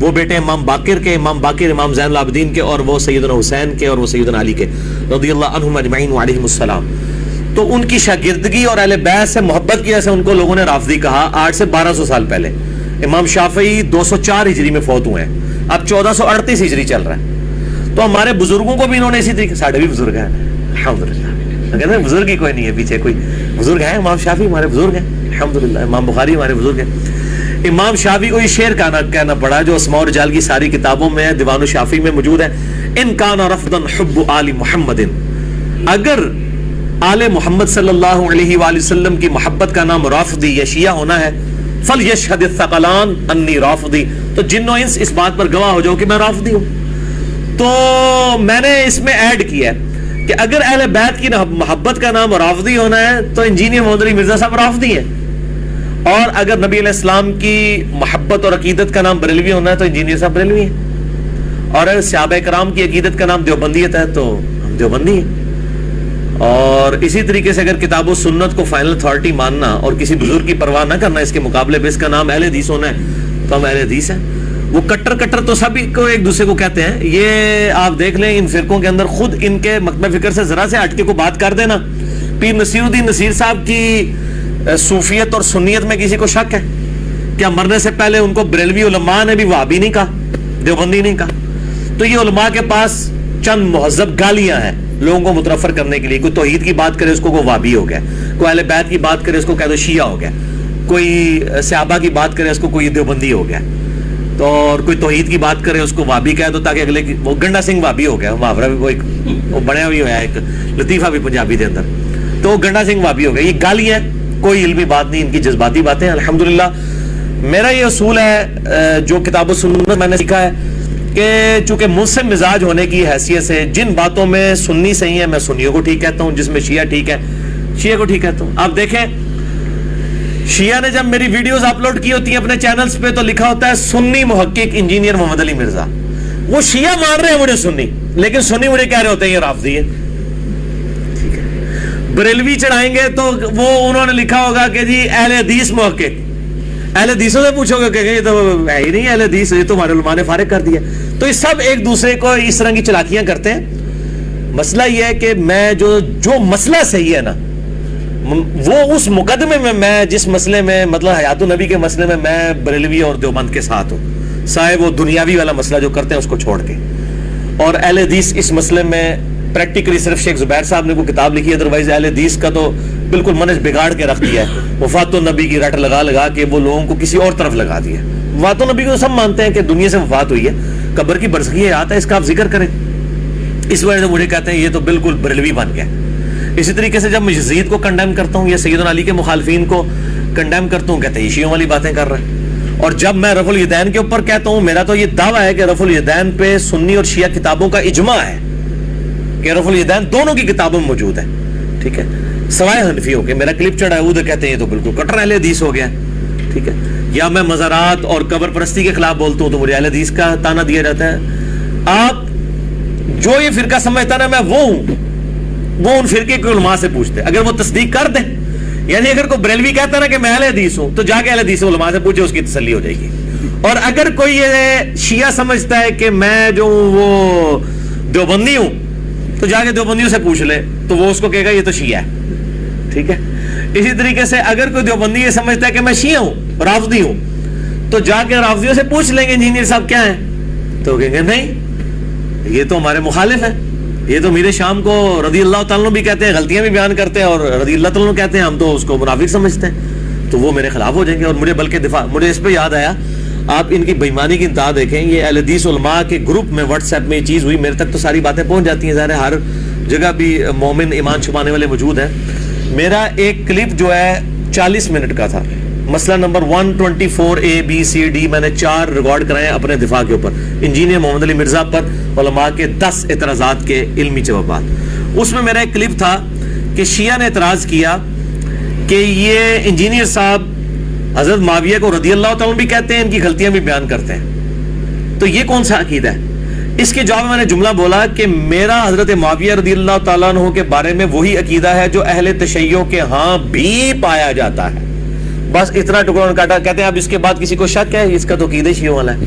وہ بیٹے امام باقر کے، امام باقر امام زین العابدین کے، اور وہ سیدنا حسین کے، اور وہ سیدنا علی کے رضی اللہ عنہم اجمعین وعلیہم السلام. تو ان کی شاگردگی اور اہل بیت سے محبت کی وجہ سے ان کو لوگوں نے رافضی کہا. آج سے 1200 سال پہلے امام شافعی 204 ہجری میں فوت ہوئے ہیں، اب 1438 ہجری چل رہا ہے. تو ہمارے بزرگوں کو بھی انہوں نے اسی طریقے، ساڑھے بھی بزرگ ہیں الحمدللہ، کہتے ہیں بزرگ ہی کوئی نہیں ہے پیچھے، کوئی بزرگ ہیں. امام شافعی ہمارے بزرگ ہیں الحمدللہ، امام بخاری ہمارے بزرگ ہیں. امام شافعی کو یہ شعر کہنا پڑا جو اسماء و رجال کی ساری کتابوں میں ہے، دیوان الشافعی میں موجود ہے. ان کان رفضا حب آل محمد، اگر آل محمد صلی اللہ علیہ وآلہ وسلم کی محبت کا نام رافضی یا شیعہ ہونا ہے، فلیشہد الثقلان انی رافضی، تو جن و انس اس بات پر گواہ ہو جاؤ کہ میں رافضی ہوں. تو میں نے اس میں ایڈ کیا ہے کہ اگر اہل بیت کی محبت کا نام رافضی ہونا ہے تو انجینئر محمد علی مرزا صاحب رافضی ہیں، اور اگر نبی علیہ السلام کی محبت اور عقیدت کا نام بریلوی ہونا ہے تو انجینئر صاحب بریلوی ہیں، اور اگر صحابہ کرام کی عقیدت کا نام دیوبندیت ہے تو ہم دیوبندی ہیں. اور اسی طریقے سے اگر کتاب و سنت کو فائنل اتھارٹی ماننا اور کسی بزرگ کی پرواہ نہ کرنا اس کے مقابلے پہ اس کا نام اہل حدیث ہونا ہے تو ہم اہل حدیث ہیں. وہ کٹر تو سبھی کو ایک دوسرے کو کہتے ہیں. یہ آپ دیکھ لیں ان فرقوں کے اندر خود ان کے مکتب فکر سے ذرا سے ہٹ کے کو بات کر دینا. پیر نصیر الدین نصیر صاحب کی صوفیت اور سنیت میں کسی کو شک ہے؟ کیا مرنے سے پہلے ان کو بریلوی علماء نے بھی وہابی نہیں کہا، دیوبندی نہیں کہا؟ تو یہ علماء کے پاس چند مہذب گالیاں ہیں لوگوں کو مترفر کرنے کے لیے. کوئی توحید کی بات کرے اس کو وہابی ہو گیا، کوئی اہل بیت کی بات کرے اس کو کہہ دو شیعہ ہو گیا، کوئی صحابہ کی بات کرے اس کو کوئی دیوبندی ہو گیا، تو اور کوئی توحید کی بات کرے اس کو وہابی کہہ دو تاکہ اگلے کی، وہ گنڈا سنگھ وہابی ہو گیا، محاورہ بھی وہ بنیا ہوئی ہوا ہے ایک لطیفہ بھی پنجابی دے اندر، تو وہ گنڈا سنگھ وہابی ہو گیا. یہ گالیاں، کوئی علمی بات نہیں، ان کی جذباتی باتیں. الحمدللہ میرا یہ اصول ہے جو کتاب و سنت میں نے سیکھا ہے کہ چونکہ منصف مزاج ہونے کی حیثیت سے جن باتوں میں سنی صحیح ہے میں سنیوں کو ٹھیک کہتا ہوں، جس میں شیعہ ٹھیک ہے شیعہ کو ٹھیک کہتا ہوں. آپ دیکھیں شیعہ نے جب میری ویڈیوز اپلوڈ کی ہوتی ہیں اپنے چینلز پہ تو لکھا ہوتا ہے سنی محقق انجینئر محمد علی مرزا. وہ شیعہ مان رہے ہیں مجھے سنی، لیکن سنی مجھے کہہ رہے ہوتے ہیں یہ رافضی ہے. بریلوی چڑھائیں گے تو وہ انہوں نے لکھا ہوگا کہ جی اہل حدیث محقق. اہل حدیثوں سے پوچھو گے کہ یہ تو ہے ہی نہیں اہل حدیث، یہ تو ہمارے علماء نے فارغ کر دیا. تو یہ سب ایک دوسرے کو اس طرح کی چلاکیاں کرتے ہیں. مسئلہ یہ ہے کہ میں جو مسئلہ صحیح ہے نا وہ اس مقدمے میں جس مسئلے میں مطلب حیات النبی کے مسئلے میں بریلوی اور دیوبند کے ساتھ ہوں، سائے وہ دنیاوی والا مسئلہ جو کرتے ہیں اس کو چھوڑ کے. اور اہل حدیث اس مسئلے میں پریکٹیکلی صرف شیخ زبیر صاحب نے کوئی کتاب لکھی ہے، ادروائز اہل حدیث کا تو بالکل منج بگاڑ کے رکھ دیا ہے. وفات النبی کی رٹ لگا کے وہ لوگوں کو کسی اور طرف لگا دیا. وفات النبی کو سب مانتے ہیں کہ دنیا سے وفات ہوئی ہے، قبر کی برزخی حیات ہے، اس کا آپ ذکر کریں. اس وجہ سے مجھے کہتے ہیں یہ تو بالکل بریلوی بن گیا. اسی طریقے سے جب میں یزید کو کنڈیم کرتا ہوں یا سیدنا علی کے مخالفین کو کنڈیم کرتا ہوں کہتے ہیں شیعوں والی باتیں کر رہے ہیں. اور جب میں رفع الیدین کے اوپر کہتا ہوں میرا تو یہ دعویٰ ہے کہ رفع الیدین پہ سنی اور شیعہ کتابوں کا اجماع ہے کہ رفع الیدین دونوں کی کتابوں میں موجود ہے، ٹھیک ہے، سوائے حنفیوں کے. میرا کلپ چڑھا ہے وہ کہتے ہیں یہ تو بالکل کٹر اہل حدیث ہو گیا، ٹھیک ہے. یا میں مزارات اور قبر پرستی کے خلاف بولتا ہوں تو مجھے اہل حدیث کا تانا دیا جاتا ہے. آپ جو یہ فرقہ سمجھتا نا میں وہ ہوں، وہ ان فرقے کے علماء سے پوچھتے. اگر وہ تصدیق کر دیں، یعنی اگر کوئی بریلوی کہتا نا کہ میں اہل حدیث ہوں تو جا کے اہل حدیث علماء سے پوچھے، اس کی تسلی ہو جائے گی. اور اگر کوئی یہ شیعہ سمجھتا ہے کہ میں جو وہ دیوبندی ہوں تو جا کے دیوبندیوں سے پوچھ لے تو وہ اس کو کہے گا یہ تو شیعہ ہے، ٹھیک ہے. اسی طریقے سے اگر کوئی دیوبندی یہ سمجھتا ہے کہ میں شیعہ ہوں، رافضی ہوں، تو جا کے رافضیوں سے پوچھ لیں گے انجینئر صاحب کیا ہیں، تو کہیں گے نہیں یہ تو ہمارے مخالف ہیں، یہ تو میرے شام کو رضی اللہ تعالیٰ بھی کہتے ہیں، غلطیاں بھی بیان کرتے ہیں، اور رضی اللہ تعالیٰ کہتے ہیں، ہم تو اس کو منافق سمجھتے ہیں، تو وہ میرے خلاف ہو جائیں گے. اور مجھے بلکہ دفاع، مجھے اس پہ یاد آیا، آپ ان کی بےایمانی کی انتہا دیکھیں. یہ اہل حدیث علماء کے گروپ میں واٹس ایپ میں یہ چیز ہوئی، میرے تک تو ساری باتیں پہنچ جاتی ہیں، ظاہر ہے ہر جگہ بھی مومن ایمان چھپانے والے موجود ہیں. میرا ایک کلپ جو ہے 40 منٹ کا تھا، مسئلہ number 124 A B C D میں نے 4 ریکارڈ کرائے اپنے دفاع کے اوپر، انجینئر محمد علی مرزا پر علماء کے 10 اعتراضات کے علمی جوابات. اس میں میرا ایک کلپ تھا کہ شیعہ نے اعتراض کیا کہ یہ انجینئر صاحب حضرت معاویہ کو رضی اللہ تعالیٰ بھی کہتے ہیں، ان کی غلطیاں بھی بیان کرتے ہیں، تو یہ کون سا عقیدہ ہے؟ اس کے جواب میں نے جملہ بولا کہ میرا حضرت معاویہ رضی اللہ تعالیٰ عنہ کے بارے میں وہی عقیدہ ہے جو اہل تشیع کے ہاں بھی پایا جاتا ہے. بس اتنا ٹکڑا کاٹا. کہتے ہیں اب اس کے بعد کسی کو شک ہے، اس کا تو عقیدہ شیعوں والا ہے.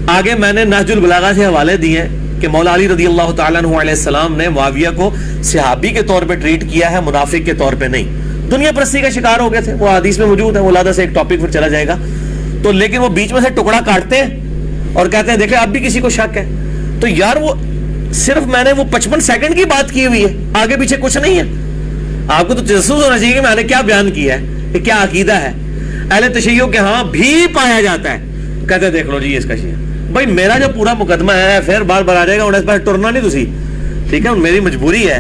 آگے میں نے نہج البلاغہ سے حوالے دیے کہ مولا علی رضی اللہ تعالیٰ عنہ علیہ السلام نے معاویہ کو صحابی کے طور پہ ٹریٹ کیا ہے، منافق کے طور پہ نہیں. دنیا پرستی کا شکار ہو گئے تھے، وہ حدیث میں موجود ہے، ولادہ سے ایک ٹاپک پر چلا جائے گا. تو لیکن وہ بیچ میں سے ٹکڑا کاٹتے ہیں اور کہتے ہیں دیکھیں اب بھی کسی کو شک ہے. تو یار وہ صرف میں نے وہ 55 سیکنڈ کی بات کی ہوئی ہے، آگے پیچھے کچھ نہیں ہے. آپ کو تو تجسس ہونا چاہیے کہ میں نے کیا بیان کیا ہے، کہ کیا عقیدہ ہے. اہل تشیع کے ہاں بھی پایا جاتا ہے، کہتے ہیں دیکھ لو جی اس کا شیعہ. بھائی میرا جو پورا مقدمہ ہے پھر بار بار آ جائے گا، انہیں اس پر ٹرنا نہیں تسی، ٹھیک ہے، میری مجبوری ہے.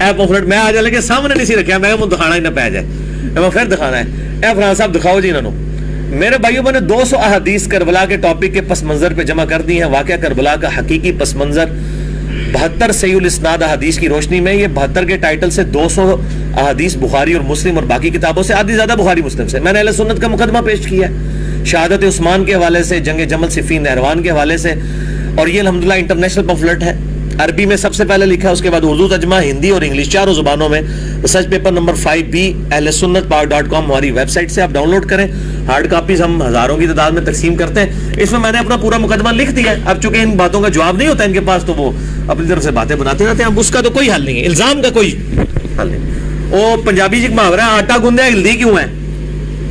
اے پمفلٹ میں آ جائے لیکن سامنے نہیں سی رکھا، میں کہ دکھانا ہی نہ پہ جائے، میں پھر دکھانا ہے. اے فرحان صاحب دکھاؤ جی انہوں. میرے بھائیوں میں نے 200 احادیث کربلا کے ٹاپک کے پس منظر پہ جمع کر دی ہیں. واقعہ کربلا کا حقیقی پس منظر 72 صحیح الاسناد احادیث کی روشنی میں. یہ 72 کے ٹائٹل سے 200 احادیث بخاری اور مسلم اور باقی کتابوں سے، آدھی زیادہ بخاری مسلم سے. میں نے اہل سنت کا مقدمہ پیش کیا ہے، شہادت عثمان کے حوالے سے، جنگ جمل صفین نہروان کے حوالے سے. اور یہ الحمدللہ انٹرنیشنل پمفلٹ ہے، عربی میں سب سے پہلے لکھا ہے، اس کے بعد اردو ترجمہ، ہندی اور انگلش چاروں زبانوں میں. Research paper number 5B ahlsunnatpower.com ہماری ویب سائٹ سے آپ ڈاؤن لوڈ کریں. ہارڈ کاپیز ہم ہزاروں کی تعداد میں تقسیم کرتے ہیں. اس میں میں نے اپنا پورا مقدمہ لکھ دیا ہے. اب چونکہ ان باتوں کا جواب نہیں ہوتا ان کے پاس تو وہ اپنی طرف سے باتیں بناتے رہتے ہیں. اب اس کا تو کوئی حل نہیں ہے، الزام کا کوئی حل نہیں. وہ پنجابی جی محاورہ ہے، آٹا گوندے ہلدی کیوں ہے؟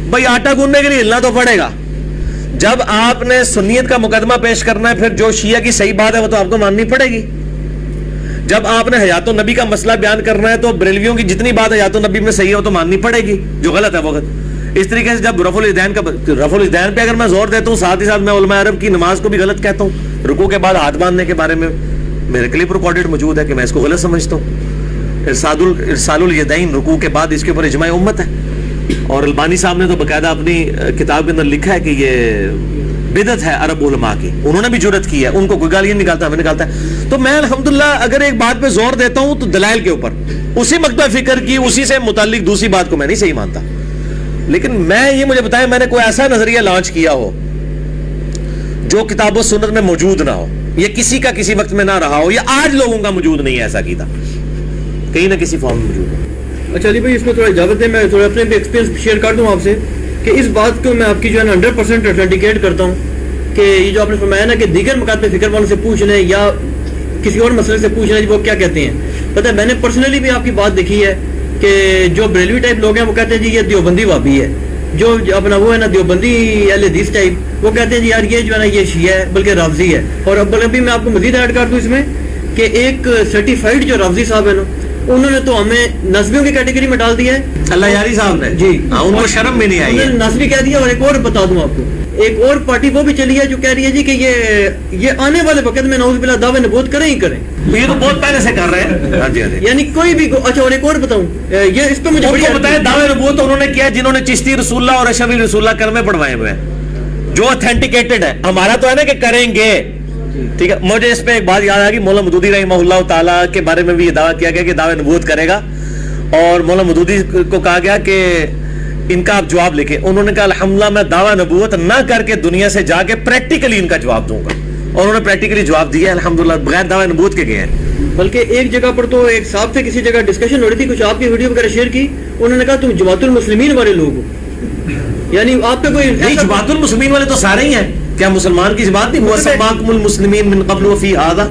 بھائی آٹا گوندنے کے لیے ہلنا تو پڑے گا. جب آپ نے سنیت کا مقدمہ پیش کرنا ہے، پھر جو شیعہ کی صحیح بات ہے وہ تو آپ کو ماننی پڑے گی. جب آپ نے حیات النبی کا مسئلہ بیان کرنا ہے تو بریلویوں کی جتنی بات حیات النبی میں صحیح ہے وہ تو ماننی پڑے گی، جو غلط ہے وہ غلط. اس طریقے سے جب رفع الاذین پہ اگر میں زور دیتا ہوں، ساتھ ہی ساتھ میں علماء عرب کی نماز کو بھی غلط کہتا ہوں. رکوع کے بعد ہاتھ باندھنے کے بارے میں میرے کلپ ریکارڈڈ موجود ہے کہ میں اس کو غلط سمجھتا ہوں. ارسال الیدین رکوع کے بعد، اس کے اوپر اجماع امت ہے. اور البانی صاحب نے تو باقاعدہ اپنی کتاب کے اندر لکھا ہے کہ یہ بدعت ہے عرب علماء کی. انہوں نے بھی جرت کی ہے، ان کو کوئی گالیاں نکالتا، ہمیں نکالتا ہے. تو میں الحمدللہ اگر ایک بات پہ زور دیتا ہوں تو دلائل کے اوپر، اسی مکتبہ فکر کی، اسی سے متعلق دوسری بات کو میں نہیں صحیح مانتا. لیکن میں یہ مجھے بتائیں میں نے کوئی ایسا نظریہ لانچ کیا ہو جو کتاب و سنت میں موجود نہ ہو، یا کسی کا کسی وقت میں نہ رہا ہو، یا آج لوگوں کا موجود نہیں ہے ایسا کیتا، کہیں نہ کسی فارم میں موجود ہے. اچھا علی بھائی اس میں تھوڑا اجازت دیں، میں تھوڑا اپنے بھی ایکسپیرینس شیئر کر دوں آپ سے کہ اس بات کو میں آپ کی جو ہے نا 100% اتھینٹیکیٹ کرتا ہوں کہ یہ جو آپ نے فرمایا نا کہ دیگر مقاصد فکر والوں سے پوچھ لیں یا کسی اور مسئلے سے پوچھ لیں وہ کیا کہتے ہیں. پتہ ہے میں نے پرسنلی بھی آپ کی بات دیکھی ہے کہ جو بریلوی ٹائپ لوگ ہیں وہ کہتے ہیں جی یہ دیوبندی وابی ہے، جو اپنا وہ ہے نا دیوبندی اہل حدیث ٹائپ وہ کہتے ہیں جی یار یہ جو ہے نا یہ شیعہ ہے بلکہ رافضی ہے. اور اب ابھی میں آپ کو مزید ایڈ کر دوں اس میں کہ ایک سرٹیفائڈ جو رافضی صاحب ہے نا انہوں نے تو ہمیں نسبیوں کی کیٹیگری میں ڈال دیا ہے. اللہ یاری صاحب نے جی ان کو شرم بھی نہیں آئی ہے، نسبی کہہ دیا. اور ایک اور بتا دوں آپ کو، ایک اور پارٹی وہ بھی چلی ہے جو کہہ رہی ہے جی کہ یہ آنے والے وقت میں نعوذ باللہ دعوے نبوت کریں ہی کریں. یہ تو بہت پہلے سے کر رہے ہیں. ہاں جی یعنی کوئی بھی. اچھا اور ایک اور بتاؤں، یہ اس پہ مجھے بڑی بتایا دعوے نبوت انہوں نے کیا جنہوں نے چشتی رسول اللہ اور اشعری رسول اللہ کرمے پڑھوائے ہوئے ہیں جو اتھینٹیکیٹڈ ہے. ہمارا تو ہے نا کہ کریں گے، ٹھیک ہے. مجھے اس پہ ایک بات یاد آ گئی، مولانا مودودی رحمہ اللہ تعالیٰ کے بارے میں بھی یہ دعویٰ کیا گیا کہ دعوے نبوت کرے گا. اور مولانا مودودی کو کہا گیا کہ ان کا آپ جواب لکھیں. انہوں نے کہا الحمدللہ میں دعویٰ نبوت نہ کر کے دنیا سے جا کے پریکٹیکلی ان کا جواب دوں گا. اور انہوں نے پریکٹیکلی جواب دیا الحمدللہ، بغیر دعویٰ نبوت کے گئے ہیں. بلکہ ایک جگہ پر تو ایک صاحب سے کسی جگہ ڈسکشن ہو رہی تھی، کچھ آپ کی ویڈیو وغیرہ شیئر کی، انہوں نے کہا تم جماعت المسلمین والے لوگ ہو. یعنی آپ پہ کوئی نہیں، جماعت المسلمین والے تو سارے ہی ہیں. کیا مسلمان کی بات نہیں؟ وَسَمَّاكُمُ الْمُسْلِمِينَ مِنْ قَبْلُ وَفِي هَذَا.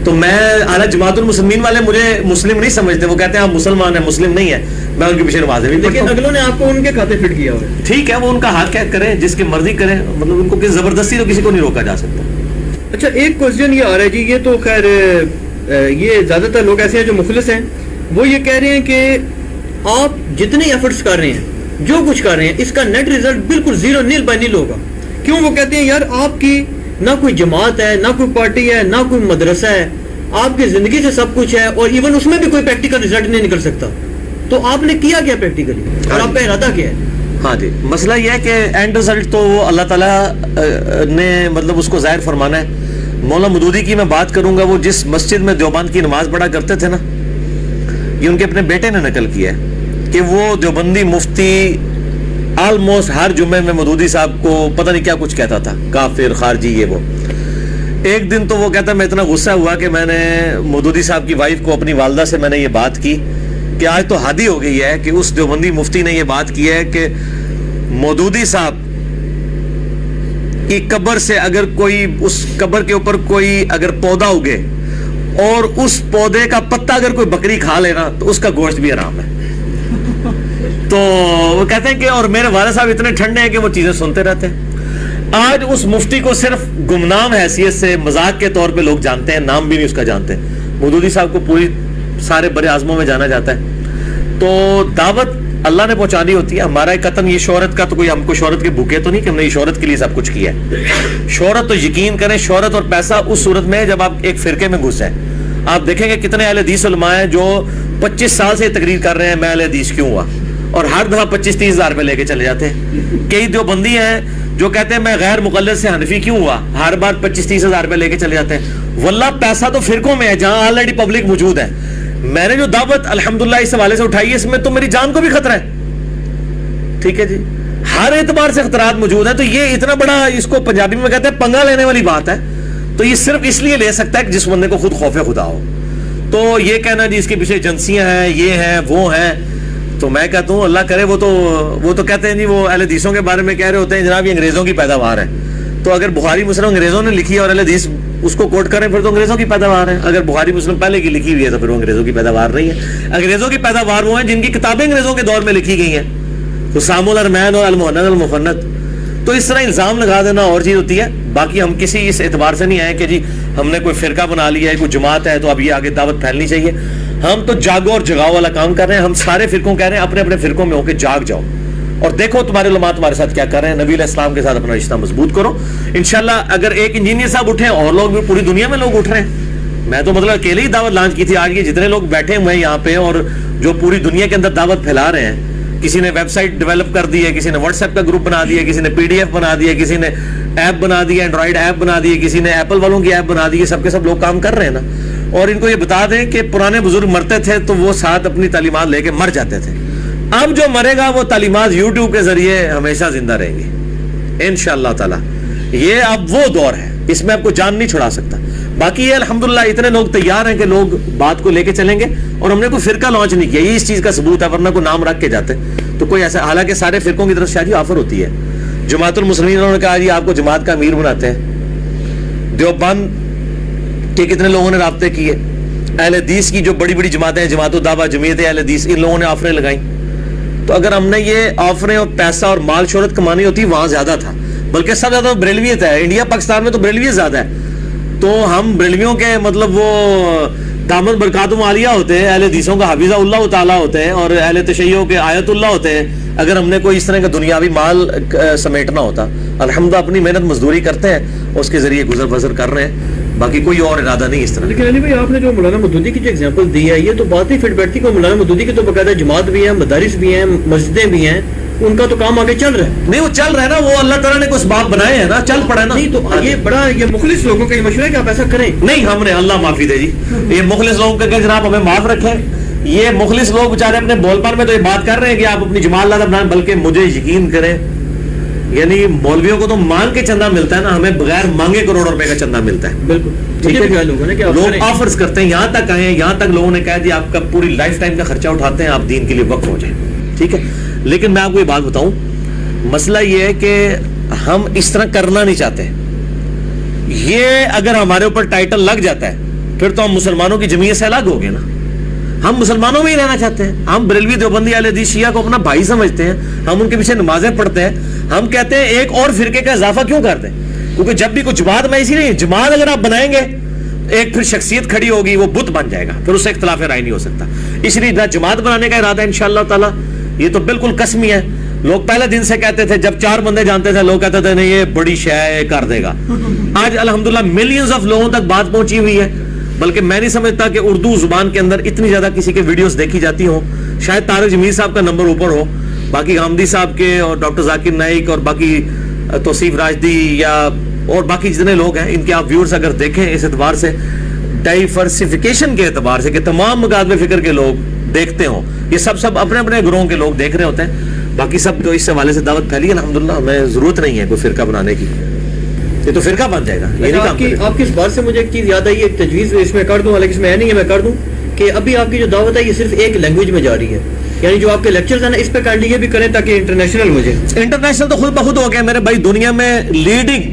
تو میں اعلیٰ جماعت المسلمین والے مجھے مسلم نہیں سمجھتے، وہ کہتے ہیں آپ مسلمان ہیں، مسلم نہیں ہے. میں ان کے پیچھے نمازیں بھی پڑھتا ہوں. لیکن اگلوں نے آپ کو ان کے کھاتے فٹ کیا ہوا ہے. ٹھیک ہے، وہ ان کا حق ہے، کریں جس کی مرضی کریں، مطلب ان کو کسی زبردستی تو کسی کو نہیں روکا جا سکتا. اچھا ایک کوشچن یہ آ رہا ہے جی، یہ تو خیر یہ زیادہ تر لوگ ایسے ہیں جو مخلص ہیں، وہ یہ کہہ رہے ہیں کہ آپ جتنے ایفرٹس کر رہے ہیں، جو کچھ کر رہے ہیں، اس کا نیٹ ریزلٹ بالکل 0 نیل بائی نیل ہوگا. کیوں؟ وہ کہتے ہیں یار آپ کی نہ کوئی جماعت ہے، نہ کوئی پارٹی ہے، نہ کوئی مدرسہ ہے، آپ کی زندگی سے سب کچھ ہے، اور ایون اس میں بھی کوئی پریکٹیکل ریزلٹ نہیں نکل سکتا. تو آپ نے کیا پریکٹیکلی، اور آپ کا ارادہ کیا ہے؟ ہاں جی، مسئلہ یہ ہے کہ اینڈ رزلٹ تو وہ اللہ تعالیٰ نے مطلب اس کو ظاہر فرمانا ہے. مولانا مودودی کی میں بات کروں گا، وہ جس مسجد میں دیوبند کی نماز پڑھا کرتے تھے نا، یہ ان کے اپنے بیٹے نے نقل کیا ہے کہ وہ دیوبندی مفتی آلموسٹ ہر جمعے میں مودودی صاحب کو پتہ نہیں کیا کچھ کہتا تھا، کافر، خارجی، یہ وہ. ایک دن تو وہ کہتا میں اتنا غصہ ہوا کہ میں نے مودودی صاحب کی وائف کو، اپنی والدہ سے میں نے یہ بات کی کہ آج تو حد ہی ہو گئی ہے کہ اس دیوبندی مفتی نے یہ بات کی ہے کہ مودودی صاحب کی قبر سے اگر کوئی اس قبر کے اوپر کوئی اگر پودا اگے اور اس پودے کا پتا اگر کوئی بکری کھا لینا تو اس کا گوشت بھی حرام ہے. تو وہ کہتے ہیں کہ اور میرے والد صاحب اتنے ٹھنڈے ہیں کہ وہ چیزیں سنتے رہتے ہیں. آج اس مفتی کو صرف گمنام حیثیت سے مذاق کے طور پہ لوگ جانتے ہیں, نام بھی نہیں اس کا جانتے. مودودی صاحب کو پوری سارے بڑے اعظموں میں جانا جاتا ہے. تو دعوت اللہ نے پہنچانی ہوتی ہے. ہمارا ایک قطن یہ شہرت کا تو کوئی ہم کو شہرت کے بھوکے تو نہیں کہ ہم نے یہ شہرت کے لیے سب کچھ کیا ہے. شہرت تو یقین کریں, شہرت اور پیسہ اس صورت میں ہے جب آپ ایک فرقے میں گھس ہیں. آپ دیکھیں گے کتنے اہل حدیث علماء ہیں جو 25 سال سے تقریر کر رہے ہیں میں اہل حدیث کیوں ہوا, اور ہر دفعہ 25-30 ہزار روپے لے کے چلے جاتے ہیں. کئی دیوبندی ہیں جو کہتے ہیں میں غیر مقلد سے حنفی کیوں ہوا, ہر بار 25-30 ہزار روپے لے کے چلے جاتے ہیں. واللہ پیسہ تو فرقوں میں ہے جہاں آلریڈی پبلک موجود ہے. میں نے جو دعوت الحمدللہ اس حوالے سے اٹھائی ہے اس میں تو میری جان کو بھی خطرہ ہے. ٹھیک ہے جی, ہر اعتبار سے خطرات موجود ہیں. تو یہ اتنا بڑا, اس کو پنجابی میں کہتے ہیں پنگا لینے والی بات ہے. تو یہ صرف اس لیے لے سکتا ہے کہ جس بندے کو خود خوف خدا ہو. تو یہ کہنا جی اس کے پیچھے ایجنسیاں ہیں, یہ ہیں, وہ ہیں, تو میں کہتا ہوں اللہ کرے وہ تو کہتے ہیں جی وہ اہل حدیثوں کے بارے میں کہہ رہے ہوتے ہیں جناب یہ انگریزوں کی پیداوار ہے. تو اگر بخاری مسلم انگریزوں نے لکھی ہے اور اہل حدیث اس کو کوٹ کریں پھر تو انگریزوں کی پیداوار ہے. اگر بخاری مسلم پہلے کی لکھی ہوئی ہے تو پھر وہ انگریزوں کی پیداوار نہیں ہے. انگریزوں کی پیداوار وہ ہیں جن کی کتابیں انگریزوں کے دور میں لکھی گئی ہیں, حسام الارمین اور المہند المفند. تو اس طرح الزام لگا دینا اور چیز ہوتی ہے. باقی ہم کسی اس اعتبار سے نہیں آئے کہ جی ہم نے کوئی فرقہ بنا لیا ہے, کوئی جماعت ہے تو اب یہ آگے دعوت پھیلنی چاہیے. ہم تو جاگو اور جگاؤ والا کام کر رہے ہیں. ہم سارے فرقوں کہہ رہے ہیں اپنے اپنے فرقوں میں ہو کے جاگ جاؤ اور دیکھو تمہارے علماء تمہارے ساتھ کیا کر رہے ہیں. نبی علیہ السلام کے ساتھ اپنا رشتہ مضبوط کرو. انشاءاللہ اگر ایک انجینئر صاحب اٹھے اور لوگ بھی, پوری دنیا میں لوگ اٹھ رہے ہیں. میں تو مطلب اکیلے ہی دعوت لانچ کی تھی. آج یہ جتنے لوگ بیٹھے ہوئے ہیں یہاں پہ اور جو پوری دنیا کے اندر دعوت پھیلا رہے ہیں, کسی نے ویب سائٹ ڈیولپ کر دی ہے, کسی نے واٹس ایپ کا گروپ بنا دیا, کسی نے PDF بنا دیا, کسی نے ایپ بنا دیا, اینڈرائڈ ایپ بنا دی, کسی نے ایپل والوں کی ایپ بنا دی. یہ سب کے سب لوگ کام کر رہے ہیں نا. اور ان کو یہ بتا دیں کہ پرانے بزرگ مرتے تھے تو وہ ساتھ اپنی تعلیمات لے کے مر جاتے تھے. اب جو مرے گا وہ تعلیمات YouTube کے ذریعے ہمیشہ زندہ رہیں گی انشاءاللہ تعالی. یہ اب وہ دور ہے, اس میں آپ کو جان نہیں چھڑا سکتا. باقی یہ الحمدللہ اتنے لوگ تیار ہیں کہ لوگ بات کو لے کے چلیں گے, اور ہم نے کوئی فرقہ لانچ نہیں کیا. یہ اس چیز کا ثبوت ہے, ورنہ کوئی نام رکھ کے جاتے تو کوئی ایسا. حالانکہ سارے فرقوں کی طرف سے جی آفر ہوتی ہے. جماعت المسلمین انہوں نے کہا جی آپ کو جماعت کا امیر بناتے ہیں. دیوبند کے کتنے لوگوں نے رابطے کیے. اہل حدیث کی جو بڑی بڑی جماعتیں ہیں, جماعت الدعوہ, جمعیت اہل حدیث, ان لوگوں نے آفریں لگائیں. تو اگر ہم نے یہ آفریں اور پیسہ اور مال شہرت کمانی ہوتی وہاں زیادہ تھا. بلکہ سب زیادہ بریلویت ہے. انڈیا پاکستان میں تو بریلویت زیادہ ہے. تو ہم بریلویوں کے مطلب وہ دامت برکاتم عالیہ ہوتے ہیں, اہل حدیثوں کا حفیظہ اللہ تعالیٰ ہوتے ہیں, اور اہل تشیعوں کے آیت اللہ ہوتے ہیں. اگر ہم نے کوئی اس طرح کا دنیاوی مال سمیٹنا ہوتا, الحمدللہ اپنی محنت مزدوری کرتے ہیں, اس کے ذریعے گزر بسر کر رہے ہیں. باقی کوئی اور ارادہ نہیں اس طرح. لیکن علی بھائی آپ نے جو مولانا مودودی کی جو ایگزامپل دی ہے, یہ تو بات ہی فٹ بیٹھتی کہ مولانا مودودی کی تو باقاعدہ جماعت بھی ہے, مدارس بھی ہیں, مسجدیں بھی ہیں, ان کا تو کام آگے چل رہا ہے. نہیں وہ چل رہا ہے نا, وہ اللہ تعالیٰ نے کوئی اسباب بنائے ہیں نا, چل پڑا نا. نہیں تو یہ بڑا یہ مخلص لوگوں کا یہ مشورہ ہے کہ آپ ایسا کریں. نہیں ہم نے, اللہ معافی دے جی, یہ مخلص لوگوں کا کہ جناب ہمیں معاف رکھیں. یہ مخلص لوگ بیچارے اپنے بول پان میں تو یہ بات کر رہے ہیں کہ آپ اپنی جماعت اللہ بنائیں, بلکہ مجھے یقین کریں یعنی مولویوں کو تو مانگ کے چندہ ملتا ہے نا, ہمیں بغیر مانگے کروڑ روپے کا چندہ ملتا ہے. بالکل ٹھیک ہے, لوگ آفرز کرتے ہیں, یہاں تک آئے ہیں, یہاں تک لوگوں نے کہا جی آپ کا پوری لائف ٹائم کا خرچہ اٹھاتے ہیں, آپ دین کے لیے وقف ہو جائیں. ٹھیک ہے, لیکن میں آپ کو یہ بات بتاؤں, مسئلہ یہ ہے کہ ہم اس طرح کرنا نہیں چاہتے. یہ اگر ہمارے اوپر ٹائٹل لگ جاتا ہے پھر تو ہم مسلمانوں کی جمعیت سے الگ ہو گئے نا. ہم مسلمانوں میں ہی رہنا چاہتے ہیں. ہم بریلوی دیوبندی اہل حدیث شیعہ کو اپنا بھائی سمجھتے ہیں, ہم ان کے پیچھے نمازیں پڑھتے ہیں. ہم کہتے ہیں ایک اور فرقے کا اضافہ کیوں کرتے ہیں, کیونکہ جب بھی کوئی جماعت میں اسی نہیں, جماعت اگر آپ بنائیں گے ایک پھر شخصیت کھڑی ہوگی, وہ بت بن جائے گا, پھر اس سے اختلاف رائے نہیں ہو سکتا. اس لیے نہ جماعت بنانے کا ارادہ ہے انشاءاللہ تعالی. یہ تو بالکل قسمی ہے. لوگ پہلے دن سے کہتے تھے, جب 4 بندے جانتے تھے لوگ کہتے تھے نہیں یہ بڑی شے ہے, کر دے گا. آج الحمدللہ ملینز آف لوگوں تک بات پہنچی ہوئی ہے. بلکہ میں نہیں سمجھتا کہ اردو زبان کے اندر اتنی زیادہ کسی کے ویڈیوز دیکھی جاتی ہوں. شاید طارق جمیل صاحب کا نمبر اوپر ہو, باقی غامدی صاحب کے اور ڈاکٹر ذاکر نائک اور باقی توصیف راجدی یا اور باقی جتنے لوگ ہیں, ان کے آپ ویورز اگر دیکھیں اس اعتبار سے, ڈائیورسیفیکیشن کے اعتبار سے کہ تمام مقابلے فکر کے لوگ دیکھتے ہوں, یہ سب اپنے اپنے گروہوں کے لوگ دیکھ رہے ہوتے ہیں. باقی سب جو اس حوالے سے دعوت پھیلی ہے الحمدللہ, ہمیں ضرورت نہیں ہے کوئی فرقہ بنانے کی. یہ تو فرقہ بن جائے گا. آپ کی اس بات سے مجھے ایک چیز یاد آئی, ایک تجویز اس میں کر دوں, حالانکہ اس میں نہیں ہے, میں کر دوں کہ ابھی آپ کی جو دعوت ہے یہ صرف ایک لینگویج میں جا رہی ہے. یعنی جو آپ کے لیکچرز ہیں نا اس پہ کائنڈلی یہ بھی کریں تاکہ انٹرنیشنل ہو جائے. انٹرنیشنل تو خود بخود ہو گیا میرے بھائی. دنیا میں لیڈنگ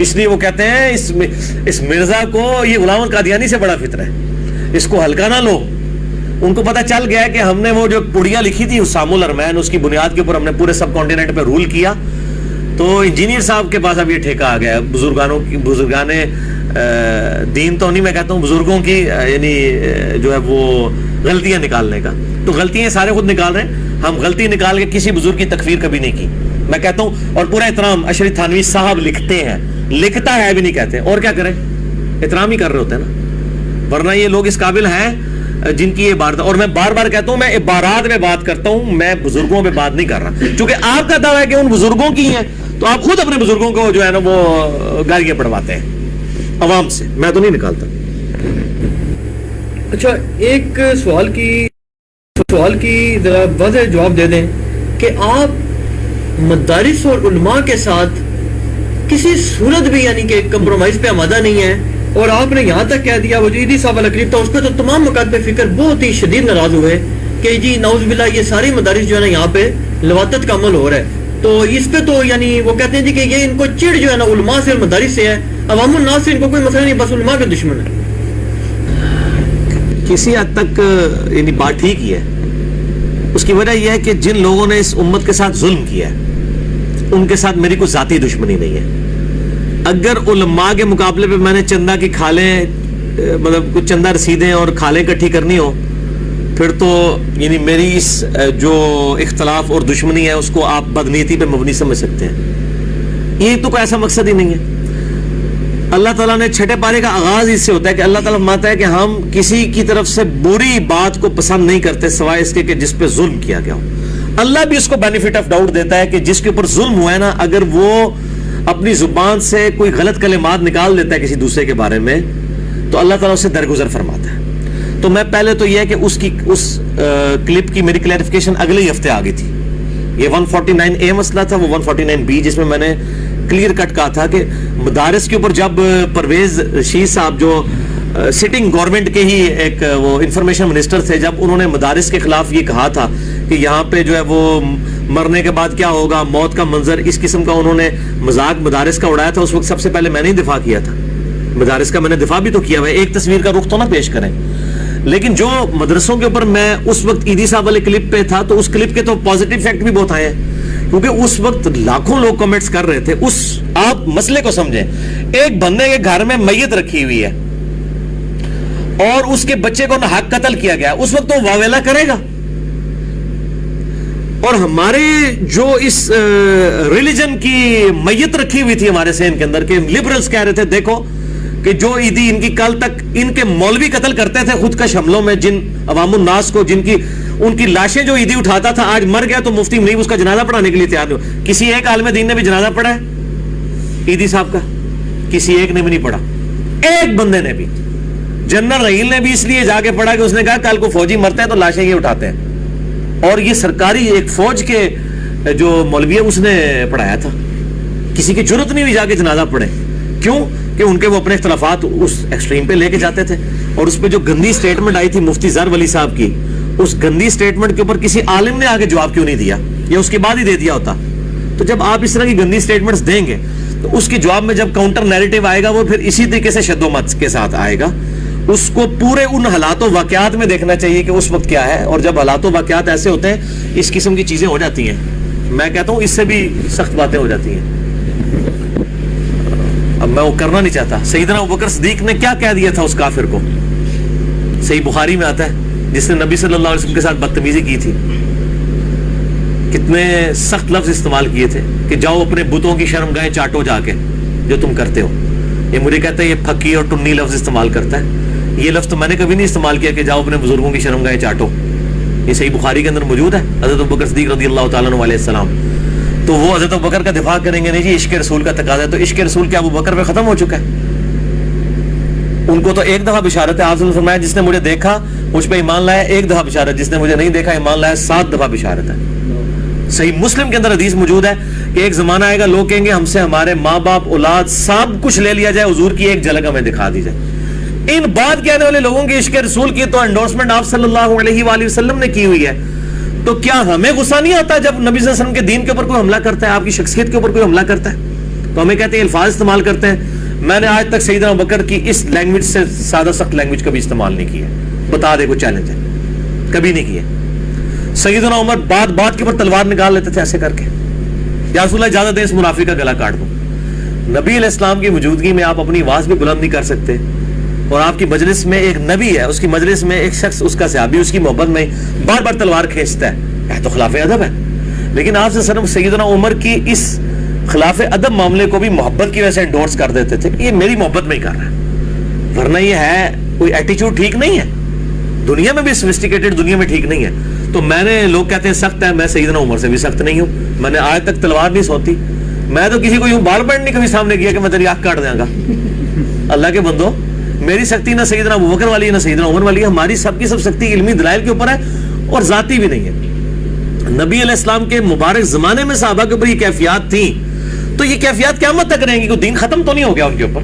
اس لیے وہ کہتے ہیں اس مرزا کو یہ غلام القادیانی سے بڑا فطر ہے, اس کو ہلکا نہ لو. ان کو پتہ چل گیا کہ ہم نے وہ جو پڑیاں لکھی تھی اسام الارمین, اس کی بنیاد کے اوپر ہم نے پورے سب کانٹیننٹ پہ رول کیا. تو انجینئر صاحب کے پاس اب یہ ٹھیکہ آ گیا, بزرگان دین تو نہیں, میں کہتا ہوں بزرگوں کی یعنی جو ہے وہ غلطیاں نکالنے کا. تو غلطیاں سارے خود نکال رہے ہیں, ہم غلطی نکال کے کسی بزرگ کی تکفیر کبھی نہیں کی. میں کہتا ہوں, اور پورا احترام اشرف تھانوی صاحب لکھتے ہیں, لکھتا ہے بھی نہیں کہتے, اور کیا کریں, احترام ہی کر رہے ہوتے ہیں نا, ورنہ یہ لوگ اس قابل ہیں جن کی یہ عبارت. اور میں بار بار کہتا ہوں میں عبارات میں بات کرتا ہوں, میں بزرگوں پہ بات نہیں کر رہا, چونکہ آپ کا دعویٰ ہے کہ ان بزرگوں کی ہیں, تو آپ خود اپنے بزرگوں کو جو ہے نا وہ گالیاں پڑھواتے ہیں عوام سے, میں تو نہیں نکالتا. اچھا, ایک سوال کی ذرا واضح جواب دے دیں کہ آپ مدارس اور علماء کے ساتھ کسی صورت بھی یعنی کہ کمپرومائز پہ آمادہ نہیں ہیں, اور آپ نے یہاں تک کہہ دیا وہ جو عیدی صاحب والا کلپ تھا اس پہ تو تمام مکاتب فکر بہت ہی شدید ناراض ہوئے کہ جی نعوذ باللہ یہ ساری مدارس جو ہے نا یہاں پہ لواطت کا عمل ہو رہا ہے. تو اس پہ تو یعنی وہ کہتے ہیں جی کہ یہ ان کو چڑ جو ہے نا علماء سے اور مدارس سے ہے, عوام الناس سے ان کو کوئی مسئلہ نہیں, بس علماء کے دشمن ہے. کسی حد تک یعنی بات ٹھیک ہی ہے. اس کی وجہ یہ ہے کہ جن لوگوں نے اس امت کے ساتھ ظلم کیا ہے ان کے ساتھ میری کوئی ذاتی دشمنی نہیں ہے. اگر علماء کے مقابلے پہ میں نے چندہ کی کھالیں مطلب کچھ چندہ رسیدیں اور کھالیں اکٹھی کرنی ہو, پھر تو یعنی میری اس جو اختلاف اور دشمنی ہے اس کو آپ بدنیتی پہ مبنی سمجھ سکتے ہیں. یہ تو کوئی ایسا مقصد ہی نہیں ہے. اللہ تعالیٰ نے چھٹے پارے کا آغاز اس سے ہوتا ہے کہ اللہ تعالیٰ فرماتا ہے کہ ہم کسی کی طرف سے بری بات کو پسند نہیں کرتے سوائے اس کے کہ جس پہ ظلم کیا گیا ہو. اللہ بھی اس کو بینیفٹ آف ڈاؤٹ دیتا ہے کہ جس کے اوپر ظلم ہوا ہے نا, اگر وہ اپنی زبان سے کوئی غلط کلمات نکال دیتا ہے کسی دوسرے کے بارے میں تو اللہ تعالیٰ اسے درگزر فرماتا ہے. تو میں پہلے تو یہ ہے کہ اس کلپ کی میری کلیریفیکیشن اگلے ہی ہفتے آ گئی تھی. یہ 149A مسئلہ تھا, وہ 149B جس میں میں نے کلیئر کٹ کہا تھا کہ مدارس کے اوپر جب پرویز رشید صاحب جو سٹنگ گورنمنٹ کے ہی ایک وہ انفارمیشن منسٹر تھے, جب انہوں نے مدارس کے خلاف یہ کہا تھا کہ یہاں پہ جو ہے وہ مرنے کے بعد کیا ہوگا, موت کا منظر, اس قسم کا انہوں نے مذاق مدارس کا اڑایا تھا, اس وقت سب سے پہلے میں نے ہی دفاع کیا تھا مدارس کا. میں نے دفاع بھی تو کیا ہوا ہے, ایک تصویر کا رخ تو نہ پیش کریں. لیکن جو مدرسوں کے اوپر میں اس وقت عیدی صاحب والے کلپ پہ تھا, تو اس کلپ کے تو پازیٹیو فیکٹ بھی بہت آئے ہیں, کیونکہ اس وقت لاکھوں لوگ کمنٹس کر رہے تھے. آپ مسئلے کو سمجھیں, ایک بندے کے گھر میں میت رکھی ہوئی ہے اور اس کے بچے کو ناحق قتل کیا گیا, اس وقت تو واویلا کرے گا. اور ہمارے جو اس ریلیجن کی میت رکھی ہوئی تھی ہمارے سین کے اندر, کہ لبرلز کہہ رہے تھے دیکھو کہ جو عیدی ان کی کل تک ان کے مولوی قتل کرتے تھے خودکش حملوں میں, جن عوام الناس کو جن کی ان کی لاشیں جو عیدی اٹھاتا تھا, آج مر گیا تو مفتی منیب اس کا جنازہ پڑھانے کے لیے تیار نہیں. کسی ایک عالم دین نے بھی جنازہ پڑھا ہے عیدی صاحب کا؟ کسی ایک نے بھی نہیں پڑھا. ایک بندے نے بھی, جنرل رحیل نے بھی اس لیے جا کے پڑھا کہ اس نے کہا کل کو فوجی مرتے ہیں تو لاشیں یہ اٹھاتے ہیں, اور یہ سرکاری ایک فوج کے جو مولوی ہے اس نے پڑھایا تھا. کسی کی جرت نہیں ہوئی جا کے جنازہ پڑھے. کیوں کہ ان کے وہ اپنے اختلافات اس ایکسٹریم پہ لے کے جاتے تھے. اور اس پہ جو گندی سٹیٹمنٹ آئی تھی مفتی زر ولی صاحب کی, اس گندی سٹیٹمنٹ کے اوپر کسی عالم نے آگے جواب کیوں نہیں دیا, یا اس کے بعد ہی دے دیا ہوتا. تو جب آپ اس طرح کی گندی سٹیٹمنٹس دیں گے تو اس کے جواب میں جب کاؤنٹر نیریٹو آئے گا وہ پھر اسی طریقے سے شد و مت کے ساتھ آئے گا. اس کو پورے ان حالات و واقعات میں دیکھنا چاہیے کہ اس وقت کیا ہے, اور جب حالات و واقعات ایسے ہوتے ہیں اس قسم کی چیزیں ہو جاتی ہیں. میں کہتا ہوں اس سے بھی سخت باتیں ہو جاتی ہیں. اب میں وہ کرنا نہیں چاہتا. سیدنا ابوبکر صدیق نے کیا کہہ دیا تھا اس کافر کو, صحیح بخاری میں آتا ہے, جس نے نبی صلی اللہ علیہ وسلم کے ساتھ بدتمیزی کی تھی. کتنے سخت لفظ استعمال کیے تھے کہ جاؤ اپنے بتوں کی شرمگاہیں چاٹو جا کے جو تم کرتے ہو. یہ مجھے کہتا ہے یہ پھکی اور ٹنی لفظ استعمال کرتا ہے. یہ لفظ تو میں نے کبھی نہیں استعمال کیا کہ جاؤ اپنے بزرگوں کی شرمگاہیں چاٹو. یہ صحیح بخاری کے اندر موجود ہے. حضرت ابوبکر صدیق رضی اللہ تعالیٰ عنہ علیہ السلام, تو وہ حضرت ابوبکر کا دفاع کریں گے نہیں جی عشق رسول کا تقاضا ہے, تو عشق رسول کیا ابوبکر پہ ختم ہو چکا ہے؟ ان کو تو ایک دفعہ بشارت ہے. آپ نے فرمایا جس نے مجھے دیکھا مجھ پہ ایمان لایا ایک دفعہ بشارت, جس نے مجھے نہیں دیکھا ایمان لایا 7 دفعہ بشارت ہے. صحیح مسلم کے اندر حدیث موجود ہے کہ ایک زمانہ آئے گا لوگ کہیں گے ہم سے ہمارے ماں باپ اولاد سب کچھ لے لیا جائے, حضور کی ایک جھلک ہمیں دکھا دی جائے. ان بات کہنے والے لوگوں کی عشق رسول کی تو انڈورسمنٹ آپ صلی اللہ علیہ وآلہ وسلم نے کی ہوئی ہے. تو کیا ہمیں غصہ نہیں آتا جب نبی صلی اللہ علیہ وسلم کے دین کے اوپر کوئی حملہ کرتا ہے, آپ کی شخصیت کے اوپر کوئی حملہ کرتا ہے؟ تو ہمیں کہتے ہیں الفاظ استعمال کرتے ہیں. میں نے آج تک سیدنا ابوبکر کی اس لینگویج سے سادہ سخت لینگویج کبھی استعمال نہیں کی ہے. بتا دے کوئی چیلنج ہے, کبھی نہیں کیا. سیدنا عمر بات کے اوپر تلوار نکال لیتے تھے ایسے کر کے, یا رسول اللہ اجازت دیں اس منافق کا گلا کاٹ دوں. نبی علیہ السلام کی موجودگی میں آپ اپنی آواز بھی بلند نہیں کر سکتے, اور آپ کی مجلس میں ایک نبی ہے, اس کی مجلس میں ایک شخص, اس کا صحابی اس کی محبت میں بار بار تلوار کھینچتا ہے. یہ تو خلاف ادب ہے. لیکن آپ سے صرف سیدنا عمر کی اس خلاف ادب معاملے کو بھی محبت کی وجہ سے انڈورس کر دیتے تھے, یہ میری محبت میں ہی کر رہا ہے, ورنہ یہ ہے کوئی ایٹیچیوڈ ٹھیک نہیں ہے, دنیا میں بھی سوفسٹیکیٹڈ دنیا میں ٹھیک نہیں ہے. تو میں نے, لوگ کہتے ہیں سخت ہے, میں سیدنا عمر سے بھی سخت نہیں ہوں. میں نے آج تک تلوار نہیں سوتی. میں تو کسی کو یوں بال بینڈ نہیں کبھی سامنے کیا کہ میں تیری آنکھ کاٹ دیں گا. اللہ کے بندو, میری سختی نہ سیدنا ابوبکر والی ہے نہ سیدنا عمر والی ہے. ہماری سب کی سب سختی علمی دلائل کے اوپر ہے اور ذاتی بھی نہیں ہے. نبی علیہ السلام کے مبارک زمانے میں صحابہ کے اوپر یہ کیفیات تھیں, تو یہ کیفیات قیامت تک رہیں گی. کوئی دین ختم تو نہیں ہو گیا ان کے اوپر.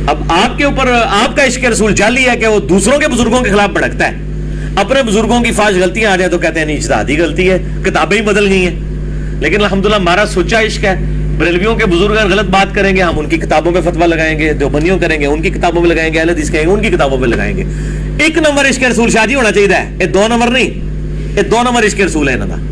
اب آپ کے اوپر آپ کا عشق رسول جعلی ہے کہ وہ دوسروں کے بزرگوں کے خلاف بھڑکتا ہے. اپنے بزرگوں کی فاش غلطیاں آ جائیں تو کہتے ہیں نہیں اجتہادی غلطی ہے, کتابیں ہی بدل گئی ہیں. لیکن الحمدللہ ہمارا سچا عشق ہے. بریلویوں کے بزرگ اگر غلط بات کریں گے ہم ان کی کتابوں پہ فتویٰ لگائیں گے, دیوبندیوں کریں گے ان کی کتابوں پہ لگائیں گے, اہل حدیث کہیں گے ان کی کتابوں پہ لگائیں گے. ایک نمبر عشق رسول شاہ جی ہونا چاہیے, یہ 2 نمبر نہیں, یہ 2 نمبر عشق رسول ہے انہوں.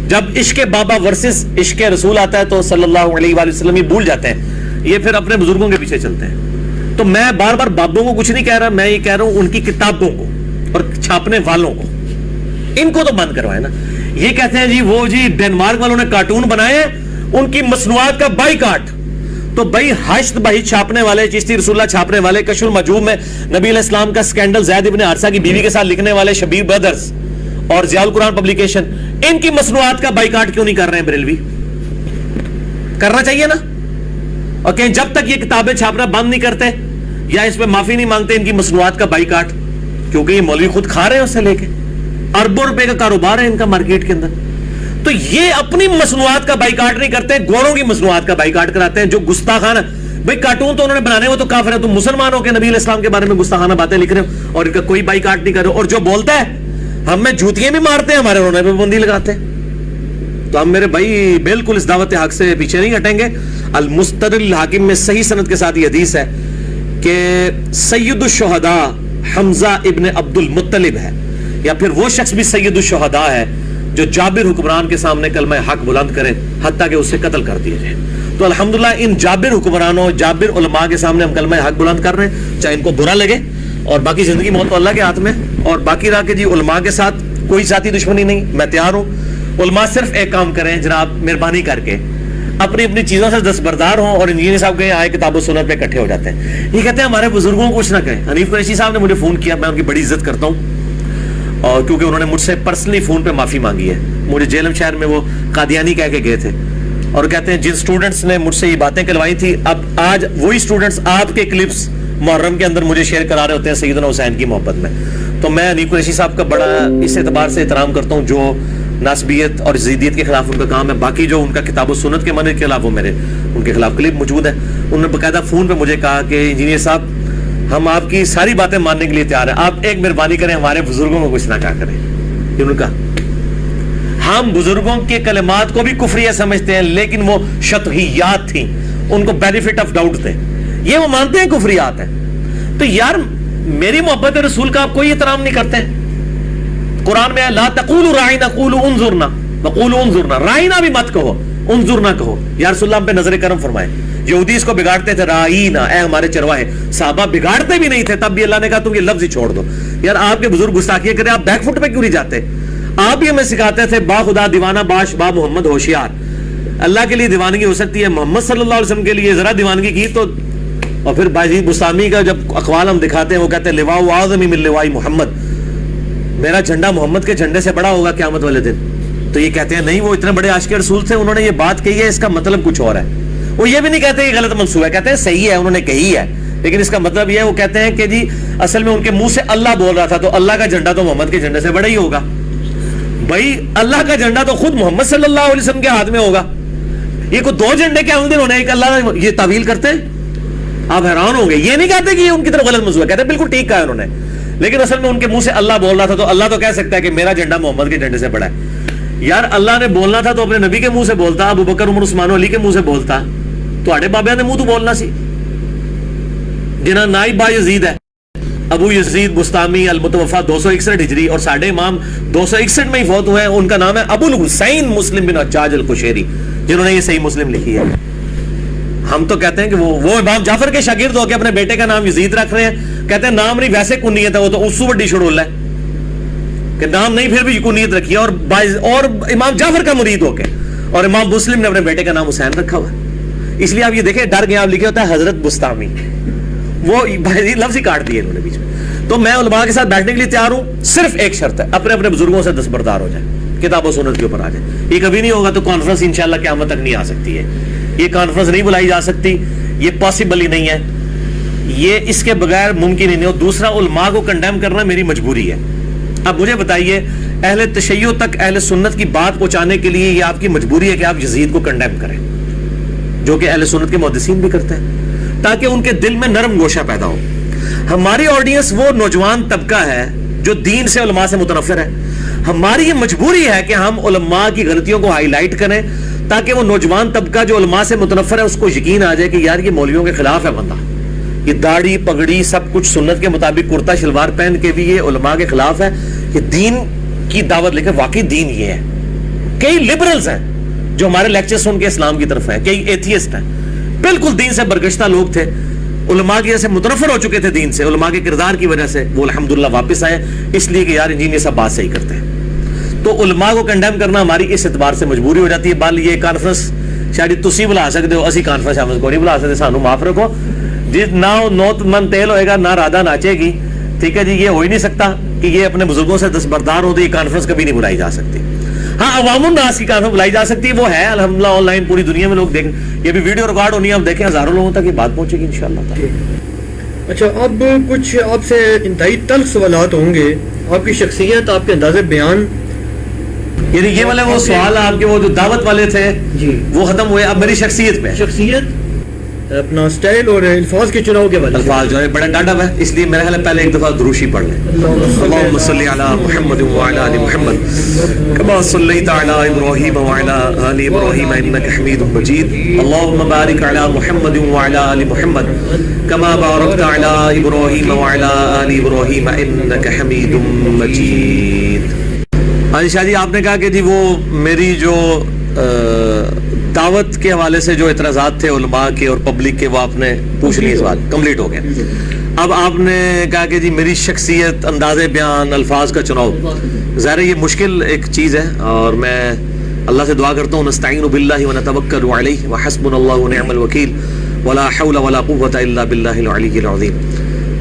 جب عشق بابا ورسز عشق رسول آتا ہے تو صلی اللہ علیہ وآلہ وسلم یہ بھول جاتے ہیں, یہ پھر اپنے بزرگوں کے پیچھے چلتے ہیں. تو میں بار بار بابوں کو کچھ نہیں کہہ رہا, میں یہ کہہ رہا ہوں ان کی کتابوں کو اور چھاپنے والوں کو, ان کو تو بند کروائے نا. یہ کہتے ہیں جی وہ جی ڈنمارک والوں نے کارٹون بنائے ہیں, ان کی مصنوعات کا بائیکاٹ. تو بھائی حشد بھائی چھاپنے والے, چشتی رسول اللہ چھاپنے والے, کشف المجوب میں نبی علیہ السلام کا سکینڈل زید ابن حارثہ کی بیوی کے ساتھ لکھنے والے شبیر برادرز اور ضیاء القرآن پبلیکیشن, ان کی مصنوعات کا بائیکاٹ کیوں نہیں کر رہے ہیں بریلوی؟ کرنا چاہیے نا. اور کہیں جب تک یہ کتابیں چھاپنا بند نہیں کرتے یا اس پہ معافی نہیں مانگتے ان کی مصنوعات کا بائیکاٹ, کیونکہ یہ مولوی خود کھا رہے ہیں اس سے لے کے, اربوں روپے کا کاروبار ہے ان کا مارکیٹ کے اندر. تو یہ اپنی مصنوعات کا بائیکاٹ نہیں کرتے, گوروں کی مصنوعات کا بائیکاٹ کراتے ہیں جو گستاخانہ. بھئی کارٹون تو انہوں نے بنانے, وہ تو کافر ہے. تم مسلمان ہو کے نبی علیہ السلام کے بارے میں گستاخانہ باتیں لکھ رہے ہو اور ان کا کوئی بائیکاٹ نہیں کر رہے ہو. اور جو بولتا ہے ہم میں جوتیاں بھی مارتے ہیں, ہمارے رونے پہ پابندی لگاتے ہیں. تو ہم میرے بھائی بالکل اس دعوت حق سے پیچھے نہیں ہٹیں گے. المستدرک الحاکم میں صحیح سند کے ساتھ یہ حدیث ہے کہ سید الشہداء حمزہ ابن عبد المطلب ہے, یا پھر وہ شخص بھی سید الشہداء ہے جو جابر حکمران کے سامنے کلمہ حق بلند کرے حتیٰ کہ اسے قتل کر دیا جائے. تو الحمدللہ ان جابر حکمرانوں, جابر علماء کے سامنے ہم کلمہ حق بلند کر رہے ہیں, چاہے ان کو برا لگے. اور باقی زندگی موت تو اللہ کے ہاتھ میں. اور باقی رہا کہ جی علماء کے ساتھ کوئی ذاتی دشمنی نہیں, میں تیار ہوں. علماء صرف ایک کام کریں جناب, مہربانی کر کے اپنی اپنی چیزوں سے دستبردار ہوں. اور انجینئر صاحب کہیں آئے کتاب و سنت پہ اکٹھے ہو جاتے ہیں. یہ کہتے ہیں ہمارے بزرگوں کو کچھ نہ کہیں. حنیف قریشی صاحب نے مجھے فون کیا, میں ان کی بڑی عزت کرتا ہوں, اور کیونکہ انہوں نے مجھ سے پرسنلی فون پہ معافی مانگی ہے. مجھے جیلم شہر میں وہ قادیانی کہہ کے گئے تھے, اور کہتے ہیں جن سٹوڈنٹس نے مجھ سے یہ باتیں کہلوائی تھی, اب آج وہی سٹوڈنٹس آپ کے کلپس محرم کے اندر مجھے شیئر کرا رہے ہوتے ہیں سیدنا حسین کی محبت میں. تو میں حنیف قریشی صاحب کا بڑا اس اعتبار سے احترام کرتا ہوں جو ناسبیت اور زیدیت کے خلاف ان کا کام ہے. باقی جو ان کا کتاب و سنت کے منہج کے خلاف, وہ میرے ان کے خلاف کلپ موجود ہے. انہوں نے باقاعدہ فون پہ مجھے کہا کہ انجینئر صاحب ہم آپ کی ساری باتیں ماننے کے لیے تیار ہیں, آپ ایک مہربانی کریں ہمارے بزرگوں کو کچھ نہ کہا کریں. انہوں نے کہا ہم بزرگوں کے کلمات کو بھی کفریہ سمجھتے ہیں, لیکن وہ شطحیات تھیں, ان کو بینیفٹ آف ڈاؤٹ تھے, یہ وہ مانتے ہیں کفریات ہیں. تو یار میری محبت رسول کا آپ کوئی احترام نہیں کرتے. قرآن میں لا تقولوا راعینا قولوا انظرنا وقولوا انظرنا, رائنا بھی مت کہو, انظرنا کہو. یا رسول اللہ ہم پہ نظر کرم فرمائے. یہودی اس کو بگاڑتے تھے, رائینا اے ہمارے چرواہے. صحابہ بگاڑتے بھی نہیں تھے, تب بھی اللہ نے کہا تم یہ لفظ ہی چھوڑ دو. یار آپ کے بزرگ گستاخیاں کریں, آپ بیک فٹ پہ کیوں نہیں جاتے؟ آپ ہی ہمیں سکھاتے تھے با خدا دیوانہ باش با محمد ہوشیار. اللہ کے لیے دیوانگی ہو سکتی ہے, محمد صلی اللہ علیہ وسلم کے لیے ذرا دیوانگی کی تو. اور پھر باجی بسامی کا جب اقوال ہم دکھاتے ہیں, وہ کہتے ہیں لواء اعظم من لواء محمد, میرا جھنڈا محمد کے جھنڈے سے بڑا ہوگا قیامت والے دن. تو یہ کہتے ہیں نہیں وہ اتنے بڑے عاشق رسول تھے, انہوں نے یہ بات کہی ہے, اس کا مطلب کچھ اور ہے. وہ یہ بھی نہیں کہتے یہ غلط منسوخ ہے, کہتے ہیں صحیح ہے انہوں نے کہی ہے, لیکن اس کا مطلب یہ ہے, وہ کہتے ہیں کہ جی اصل میں ان کے منہ سے اللہ بول رہا تھا, تو اللہ کا جھنڈا تو محمد کے جھنڈے سے بڑا ہی ہوگا. بھائی اللہ کا جھنڈا تو خود محمد صلی اللہ علیہ وسلم کے ہاتھ میں ہوگا. یہ کوئی 2 جھنڈے کیا ہوں انہوں نے, ایک اللہ, یہ تعویل کرتے ہیں. آپ حیران ہوں گے, یہ نہیں کہتے کہ یہ ان کی طرف غلط منسوخ ہے, کہتے ہیں بالکل ٹھیک کہا ہے انہوں نے, لیکن اصل میں ان کے منہ سے اللہ بول رہا تھا, تو اللہ تو کہہ سکتا ہے کہ میرا جھنڈا محمد کے جھنڈے سے بڑا ہے. یار اللہ نے بولنا تھا تو اپنے نبی کے منہ سے بولتا, ابو بکر عمر عثمان علی کے منہ سے بولتا. ਤੁਹਾਡੇ ਬਾਬਿਆਂ ਦੇ ਮੂੰਹ ਤੋਂ ਬੋਲਣਾ ਸੀ, ਜਿਨ੍ਹਾਂ ਨਾਇਬ ਬਾ ਯਜ਼ੀਦ ਹੈ ابو یزید بستامی المتوفا 261 ہجری اور ساڑھے امام 261 میں ہی فوت ہوئے ہیں. ان کا نام ہے ابو الحسین مسلم بن حجاج القشیری, جنہوں نے یہ صحیح مسلم لکھی ہے. ہم تو کہتے ہیں کہ وہ امام جعفر کے شاگرد ہو کے اپنے بیٹے کا نام یزید رکھ رہے ہیں, کہتے ہیں نام نہیں ویسے کنیت ہے, وہ تو اس سے بڑی شڑول ہے کہ نام نہیں پھر بھی کنیت رکھی ہے, اور امام جعفر کا مرید ہو کے, اور امام مسلم نے اپنے بیٹے کا نام حسین رکھا ہوا ہے. اس لیے آپ یہ دیکھیں ڈر گئے, آپ لکھے ہوتا ہے حضرت بستامی, وہ لفظ ہی کاٹ دیے انہوں نے بیچ میں. تو میں علماء کے ساتھ بیٹھنے کے لیے تیار ہوں, صرف ایک شرط ہے, اپنے اپنے بزرگوں سے دستبردار ہو جائے, کتاب و سنت کے اوپر آ جائے. یہ کبھی نہیں ہوگا تو کانفرنس انشاءاللہ قیامت تک نہیں آ سکتی ہے, یہ کانفرنس نہیں بلائی جا سکتی, یہ پاسبل ہی نہیں ہے, یہ اس کے بغیر ممکن ہی نہیں. اور دوسرا, علماء کو کنڈیم کرنا میری مجبوری ہے. اب مجھے بتائیے, اہل تشیع تک اہل سنت کی بات پہنچانے کے لیے یہ آپ کی مجبوری ہے کہ آپ یزید کو کنڈیم کریں, جو کہ اہل سنت کے محدثین بھی کرتے ہیں, تاکہ ان کے دل میں نرم گوشہ پیدا ہو. ہماری آڈینس وہ نوجوان طبقہ ہے جو دین سے علماء سے متنفر ہے. ہماری یہ مجبوری ہے کہ ہم علماء کی غلطیوں کو ہائی لائٹ کریں, تاکہ وہ نوجوان طبقہ جو علماء سے متنفر ہے اس کو یقین آ جائے کہ یار یہ مولویوں کے خلاف ہے بندہ, یہ داڑھی پگڑی سب کچھ سنت کے مطابق کرتا شلوار پہن کے بھی یہ علماء کے خلاف ہے, یہ دین کی دعوت لے کے واقعی دین یہ ہے. کئی لبرلز ہیں جو ہمارے لیکچر سن کے اسلام کی طرف ہیں, کئی ایتھیسٹ ہیں, بالکل دین سے برگشتہ لوگ تھے, علماء کی وجہ سے متنفر ہو چکے تھے دین سے, علماء کے کردار کی وجہ سے وہ الحمدللہ واپس آئے, اس لیے کہ یار انجینئر سب بات صحیح کرتے ہیں. تو علماء کو کنڈیم کرنا ہماری اس اعتبار سے مجبوری ہو جاتی ہے. بال یہ کانفرنس شاید تسی بلا سکتے ہو, اسی کانفرنس ہم کو نہیں بلا سکتے, سانو معاف رکھو. جس نہ نوت من تیل ہوئے گا نہ رادہ ناچے گی, ٹھیک ہے جی, یہ ہو ہی نہیں سکتا کہ یہ اپنے بزرگوں سے دستبردار ہو, تو یہ کانفرنس کبھی نہیں بلائی جا سکتی. ہاں عوام الناس کی کانفرنس بلائی جا سکتی ہے, وہ ہے الحمدللہ آن لائن پوری دنیا میں لوگ دیکھیں, یہ بھی ویڈیو ریکارڈ ہونی ہے, آپ دیکھیں ہزاروں لوگوں تک یہ بات پہنچے گی انشاءاللہ. اچھا, اب کچھ آپ سے انتہائی تلخ سوالات ہوں گے. آپ کی شخصیت, آپ کے انداز بیان, یعنی یہ والے وہ سوال آپ کے وہ جو دعوت والے تھے جی وہ ختم ہوئے, اب میری شخصیت پہ, شخصیت, اپنا سٹائل اور الفاظ کے چناؤ کے بارے میں. الفاظ جو ہے بڑا ڈاٹا ہے, اس لیے میرا خیال ہے پہلے ایک دفعہ دروشی پڑھ لیں. اللهم صل علی محمد وعلی آل محمد کما صلیت علی ابراہیم وعلی آل ابراہیم انک حمید مجید. اللهم بارک علی محمد وعلی آل محمد کما بارکت علی ابراہیم وعلی آل ابراہیم انک حمید مجید. عائشہ جی, آپ نے کہا کہ جی وہ میری جو دعوت کے حوالے سے جو اعتراضات تھے علماء کے اور پبلک کے, وہ آپ نے پوچھ لیے, سوال کمپلیٹ ہو گیا. اب آپ نے کہا کہ جی میری شخصیت, انداز بیان, الفاظ کا چناؤ, ظاہر یہ مشکل ایک چیز ہے, اور میں اللہ سے دعا کرتا ہوں نستعین باللہ ونتوکل علیہ وحسبنا اللہ ونعم الوکیل ولا حول ولا قوۃ الا باللہ العلی العظیم.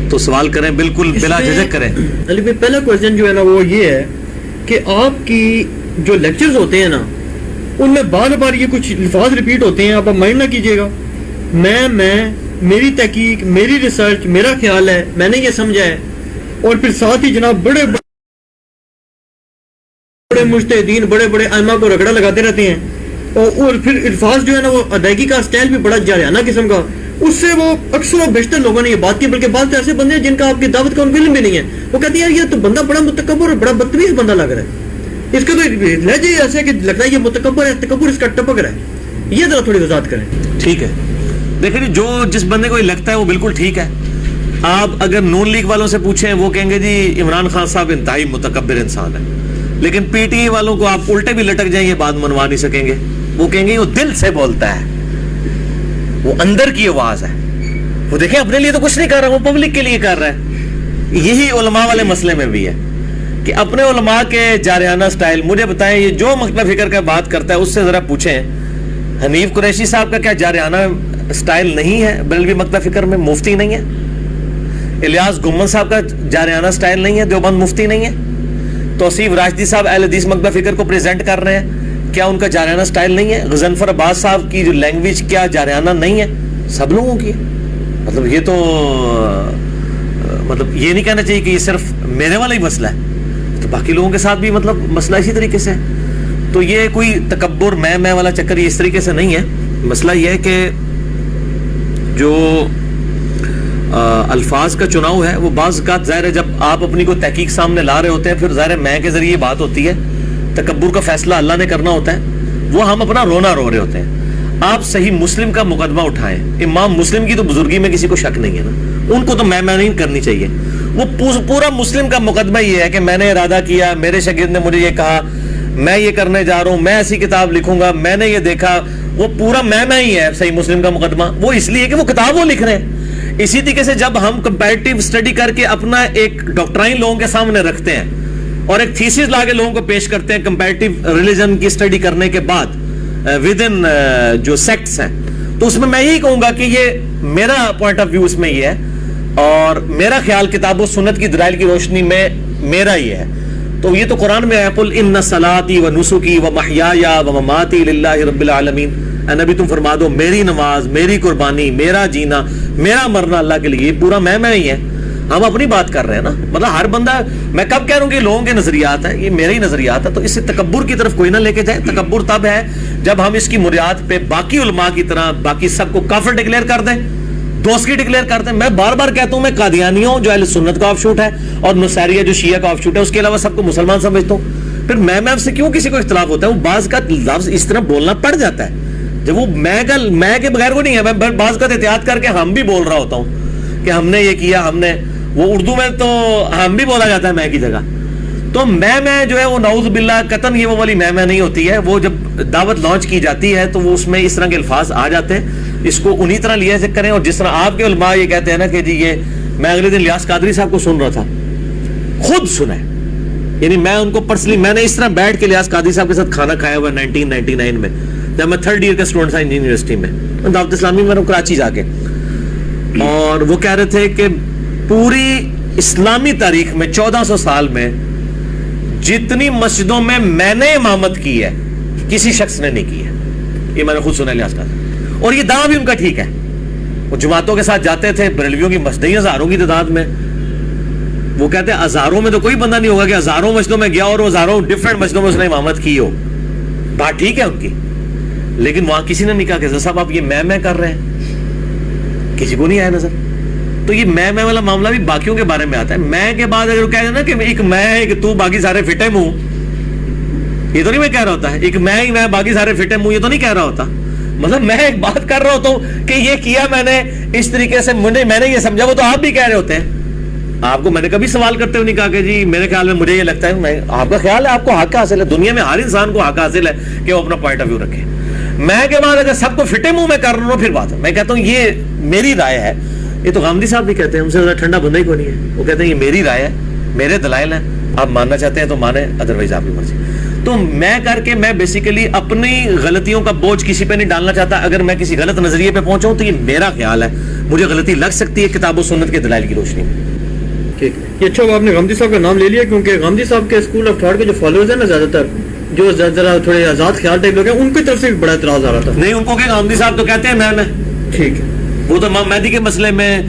تو سوال کریں, بالکل بلا جھجک کریں. علی بھائی, پہلا کویسچن جو ہے نا وہ یہ ہے کہ آپ کی جو لیکچرز ہوتے ہیں نا, ان میں بار بار یہ کچھ الفاظ ریپیٹ ہوتے ہیں, آپ مائنڈ نہ کیجیے گا. میں میری تحقیق, میری ریسرچ, میرا خیال ہے, میں نے یہ سمجھا ہے, اور پھر ساتھ ہی جناب بڑے بڑے مجتہدین, بڑے بڑے ائمہ کو رگڑا لگاتے رہتے ہیں, اور پھر الفاظ جو ہے نا وہ ادائیگی کا سٹائل بھی بڑا جارحانہ قسم کا. اس سے وہ اکثر و بیشتر لوگوں نے یہ بات کی, بلکہ بعض ایسے بندے ہیں جن کا آپ کی دعوت کا علم بھی نہیں ہے, وہ کہتے ہیں یار یہ تو بندہ بڑا متکبر اور بڑا بدتمیز بندہ لگ رہا ہے, اس کا تو لہجہ ایسا کہ لگتا ہے یہ متکبر ہے, تکبر اس کا ٹپک رہا ہے. یہ ذرا تھوڑی وضاحت کریں. ٹھیک ہے, دیکھیں جو جس بندے کو یہ لگتا ہے وہ بالکل ٹھیک ہے. آپ اگر نون لیگ والوں سے پوچھیں, وہ کہیں گے جی عمران خان صاحب انتہائی متکبر انسان ہے, لیکن پی ٹی آئی والوں کو آپ الٹے بھی لٹک جائیں یہ بات منوا نہیں سکیں گے. وہ کہیں گے وہ دل سے بولتا ہے, وہ اندر کی آواز ہے, وہ دیکھیں اپنے لیے تو کچھ نہیں کر رہا, وہ پبلک کے لیے کر رہا ہے. یہی علماء والے مسئلے میں بھی ہے کہ اپنے علماء کے جارحانہ سٹائل. مجھے بتائیں, یہ جو مکتب فکر کا بات کرتا ہے اس سے ذرا پوچھیں, حنیف قریشی صاحب کا کیا جارحانہ سٹائل نہیں ہے بریلوی مکتب فکر میں؟ مفتی نہیں ہے. الیاس گمن صاحب کا جارحانہ سٹائل نہیں ہے, دیوبند مفتی نہیں ہے. توصیف راشدی صاحب اہل حدیث مکتب فکر کو پریزنٹ کر رہے ہیں, کیا ان کا جارحانہ سٹائل نہیں ہے؟ غضنفر عباس صاحب کی جو لینگویج کیا جارحانہ نہیں ہے؟ سب لوگوں کی. مطلب یہ تو مطلب یہ نہیں کہنا چاہیے کہ یہ صرف میرے والا ہی مسئلہ ہے, تو باقی لوگوں کے ساتھ بھی مطلب مسئلہ اسی طریقے سے. تو یہ کوئی تکبر میں والا چکر یہ اس طریقے سے نہیں ہے. مسئلہ یہ ہے کہ جو الفاظ کا چناؤ ہے وہ بعض اوقات ظاہر ہے جب آپ اپنی کو تحقیق سامنے لا رہے ہوتے ہیں, پھر ظاہر ہے میں کے ذریعے بات ہوتی ہے, تکبر کا فیصلہ اللہ نے کرنا ہوتا ہے, وہ ہم اپنا رونا رو رہے ہوتے ہیں. آپ صحیح مسلم کا مقدمہ اٹھائیں، امام مسلم کی تو بزرگی میں کسی کو شک نہیں ہے نا، ان کو تو میں نہیں کرنی چاہیے. وہ پورا مسلم کا مقدمہ یہ ہے کہ میں نے ارادہ کیا، میرے شاگرد نے مجھے یہ کہا، میں یہ کرنے جا رہا ہوں، میں ایسی کتاب لکھوں گا، میں نے یہ دیکھا. وہ پورا میں ہی ہے صحیح مسلم کا مقدمہ. وہ اس لیے کہ وہ کتاب وہ لکھ رہے ہیں. اسی طریقے سے جب ہم کمپیریٹیو اسٹڈی کر کے اپنا ایک ڈاکٹرائن لوگوں کے سامنے رکھتے ہیں اور ایک تھیسس لا کے لوگوں کو پیش کرتے ہیں کمپیریٹیو ریلیجن کی اسٹڈی کرنے کے بعد ود ان جو سیکٹس ہیں، تو اس میں میں یہی کہوں گا کہ یہ میرا پوائنٹ آف ویو اس میں یہ ہے، اور میرا خیال کتاب و سنت کی دلائل کی روشنی میں میرا یہ ہے. تو یہ تو قرآن میں ہے، قل ان صلاتی و نسکی و محیای و مماتی للہ رب العالمین. اے نبی تم فرما دو میری نماز، میری قربانی، میرا جینا، میرا مرنا اللہ کے لیے. یہ پورا میں ہی ہے. ہم اپنی بات کر رہے ہیں نا، مطلب ہر بندہ، میں کب کہہ رہا ہوں کہ لوگوں کے نظریات ہیں، یہ میرے ہی نظریات ہیں. تو اس سے تکبر کی طرف کوئی نہ لے کے جائے. تکبر تب ہے جب ہم اس کی بنیاد پہ باقی علماء کی طرح باقی سب کو کافر ڈکلیئر کر دیں، دوستی ڈکلیئر کر دیں. میں بار بار کہتا ہوں میں قادیانی ہوں جو اہل سنت کا آف شوٹ ہے، اور نصیریہ جو شیعہ کا آف شوٹ ہے، اس کے علاوہ سب کو مسلمان سمجھتا ہوں. پھر میں آپ سے کیوں کسی کو اختلاف ہوتا ہے؟ وہ بعض کا لفظ اس طرح بولنا پڑ جاتا ہے جب وہ میں کے بغیر کو نہیں ہے. میں بعض کا احتیاط کر کے ہم بھی بول رہا ہوتا ہوں کہ ہم نے یہ کیا، ہم نے وہ، اردو میں تو ہم بھی بولا جاتا ہے میں کی جگہ. تو میں جو ہے وہ نعوذ باللہ قطن یہ وہ والی میں نہیں ہوتی ہے. وہ جب دعوت لانچ کی جاتی ہے تو وہ اس میں اس طرح کے الفاظ آ جاتے ہیں. اس کو انہی طرح لیا سے کریں. اور جس طرح آپ کے علماء یہ کہتے ہیں نا کہ جی یہ، میں اگلے دن الیاس قادری صاحب کو سن رہا تھا، خود سنا ہے، یعنی میں ان کو پرسنلی میں نے اس طرح بیٹھ کے الیاس قادری صاحب کے ساتھ کھانا کھایا ہوا 1999 میں، جب میں 3rd ایئر کا اسٹوڈنٹ تھا یونیورسٹی میں دعوت اسلامی میں، کراچی جا کے. اور وہ کہہ رہے تھے کہ پوری اسلامی تاریخ میں 1400 سال میں جتنی مسجدوں میں نے امامت کی ہے کسی شخص نے نہیں کی ہے. یہ میں نے خود سنا الیاس قادری. اور یہ دعویٰ بھی ان کا ٹھیک ہے. وہ جماعتوں کے ساتھ جاتے تھے، بریلویوں کی مسجدیں ہزاروں کی تعداد میں. وہ کہتے ہیں ہزاروں میں تو کوئی بندہ نہیں ہوگا کہ ہزاروں مسجدوں میں گیا اور ہزاروں ڈفرینٹ مسجدوں میں اس نے امامت کی ہو. بات ٹھیک ہے ان کی، لیکن وہاں کسی نے نہیں کہا کہ صاحب آپ یہ میں کر رہے ہیں، کسی کو نہیں آیا نظر. تو یہ میں والا معاملہ بھی باقیوں کے بارے میں آتا ہے. میں کے بعد اگر کہہ دیں نا کہ ایک میں ہے کہ تو باقی سارے فٹے منہ، یہ تو نہیں میں کہہ رہا ہوتا ہے. ایک میں ہی میں باقی سارے فٹے منہ، یہ تو نہیں کہہ رہا ہوتا. مطلب میں ایک بات کر رہا ہوتا ہوں کہ یہ کیا میں نے اس طریقے سے، میں نے یہ سمجھا، وہ تو آپ بھی کہہ رہے ہوتے ہیں. آپ کو میں نے کبھی سوال کرتے ہوئے نہیں کہا کہ جی میرے خیال میں مجھے یہ لگتا ہے. آپ کا خیال ہے، آپ کو حق حاصل ہے. دنیا میں ہر انسان کو حق حاصل ہے کہ وہ اپنا پوائنٹ آف ویو رکھے. میں کے بعد اگر سب کو فٹے منہ میں کر رہا ہوں پھر بات ہے. میں کہتا ہوں یہ میری رائے ہے. یہ تو غامدی صاحب بھی کہتے ہیں، ہم سے زیادہ ٹھنڈا بندہ ہی کوئی نہیں ہے. وہ کہتے ہیں یہ میری رائے ہے، میرے دلائل ہیں، آپ ماننا چاہتے ہیں تو مانیں، ادروائز آپ کی مرضی. تو میں کر کے میں بیسیکلی اپنی غلطیوں کا بوجھ کسی پہ نہیں ڈالنا چاہتا. اگر میں کسی غلط نظریے پہ پہنچا ہوں تو یہ میرا خیال ہے، مجھے غلطی لگ سکتی ہے کتاب و سنت کے دلائل کی روشنی میں. ٹھیک. یہ اچھا ہوا آپ نے غامدی صاحب کا نام لے لیا، کیونکہ غامدی صاحب کے اسکول آف تھاٹ کے جو فالوورز ہیں نا، زیادہ تر جو ذرا تھوڑے آزاد خیال ٹائپ لوگ ہیں، ان کی طرف سے بھی بڑا اعتراض آ رہا تھا. نہیں، ان کو کہ غامدی صاحب تو کہتے ہیں میں ٹھیک ہے. وہ تو امام مہدی کے مسئلے میں،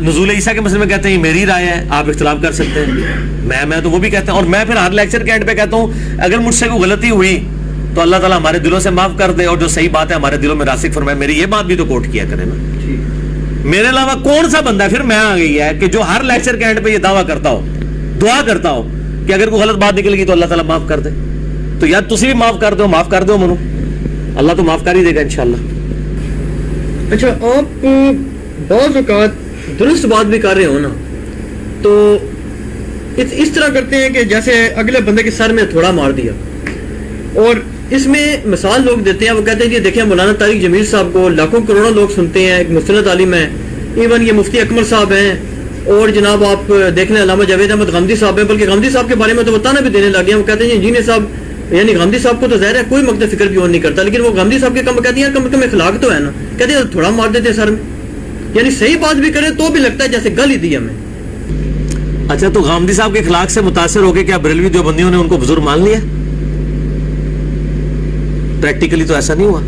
نزول عیسیٰ کے مسئلے میں کہتے ہیں یہ میری رائے ہے، آپ اختلاف کر سکتے ہیں. میں تو وہ بھی کہتے ہیں. اور میں پھر ہر لیکچر کے اینڈ پہ کہتا ہوں اگر مجھ سے کوئی غلطی ہوئی تو اللہ تعالیٰ ہمارے دلوں سے معاف کر دے، اور جو صحیح بات ہے ہمارے دلوں میں راسخ فرمائے. میری یہ بات بھی تو کوٹ کیا کرے نا. میرے علاوہ کون سا بندہ پھر میں آ گئی ہے کہ جو ہر لیکچر کے اینڈ پہ یہ دعویٰ کرتا ہو، دعا کرتا ہو کہ اگر کوئی غلط بات نکل گئی تو اللہ تعالیٰ معاف کر دے. تو یار تسی بھی معاف کر دو منو، اللہ تو معاف کر ہی دے گا انشاءاللہ. اچھا، آپ بعض اوقات درست بات بھی کر رہے ہو نا، تو اس طرح کرتے ہیں کہ جیسے اگلے بندے کے سر میں تھوڑا مار دیا. اور اس میں مثال لوگ دیتے ہیں، وہ کہتے ہیں کہ دیکھیں مولانا طارق جمیل صاحب کو لاکھوں کروڑوں لوگ سنتے ہیں، ایک مستند عالم ہے. ایون یہ مفتی اکمل صاحب ہیں، اور جناب آپ دیکھ لیں علامہ جاوید احمد غامدی صاحب ہیں. بلکہ غامدی صاحب کے بارے میں تو بتانا بھی دینے لگے ہیں. وہ کہتے ہیں انجینئر صاحب، یعنی غامدی صاحب کو تو ظاہر ہے کوئی مقصد فکر بھی اور نہیں کرتا، لیکن وہ غامدی صاحب کے کم کہتے ہیں کم اخلاق تو ہے نا. کہتے ہیں تھوڑا مار دیتے ہیں سر میں، یعنی صحیح بات بھی کرے تو بھی لگتا ہے جیسے گل ہی دی ہمیں. اچھا، تو غامدی صاحب کے اخلاق سے متاثر ہو کے کیا بریلوی دیوبندیوں نے ان کو بزرگ مان لیا؟ پریکٹیکلی تو ایسا نہیں ہوا.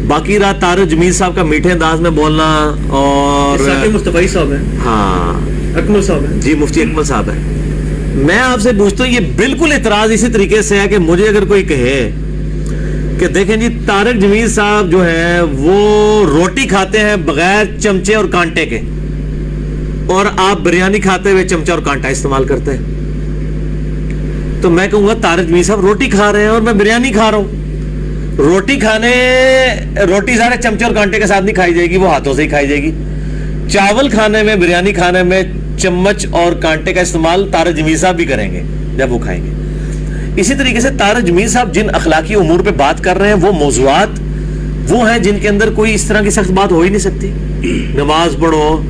باقی رات طارق جمیل صاحب کا میٹھے انداز میں بولنا، اور مصطفی صاحب ہیں، ہاں اکمل صاحب ہیں، جی مفتی اکمل صاحب ہیں. میں آپ سے پوچھتا ہوں، یہ بالکل اعتراض اسی طریقے سے ہے کہ مجھے اگر کوئی کہے کہ دیکھیں جی طارق جمیل صاحب جو ہے وہ روٹی کھاتے ہیں بغیر چمچے اور کانٹے کے، اور آپ بریانی کھاتے ہوئے چمچہ اور کانٹا استعمال کرتے ہیں، تو میں کہوں گا طارق جمیل صاحب روٹی کھا رہے ہیں اور میں بریانی کھا رہا ہوں. روٹی سارے چمچے اور کانٹے کے ساتھ نہیں کھائی جائے گی, وہ ہاتھوں سے ہی کھائی جائے گی. چاول کھانے میں, بریانی کھانے میں چمچ اور کانٹے کا استعمال طارق جمیل صاحب بھی کریں گے جب وہ کھائیں گے. اسی طریقے سے طارق جمیل صاحب جن اخلاقی امور پہ بات کر رہے ہیں وہ موضوعات وہ ہیں جن کے اندر کوئی اس طرح کی سخت بات ہو ہی نہیں سکتی. نماز پڑھو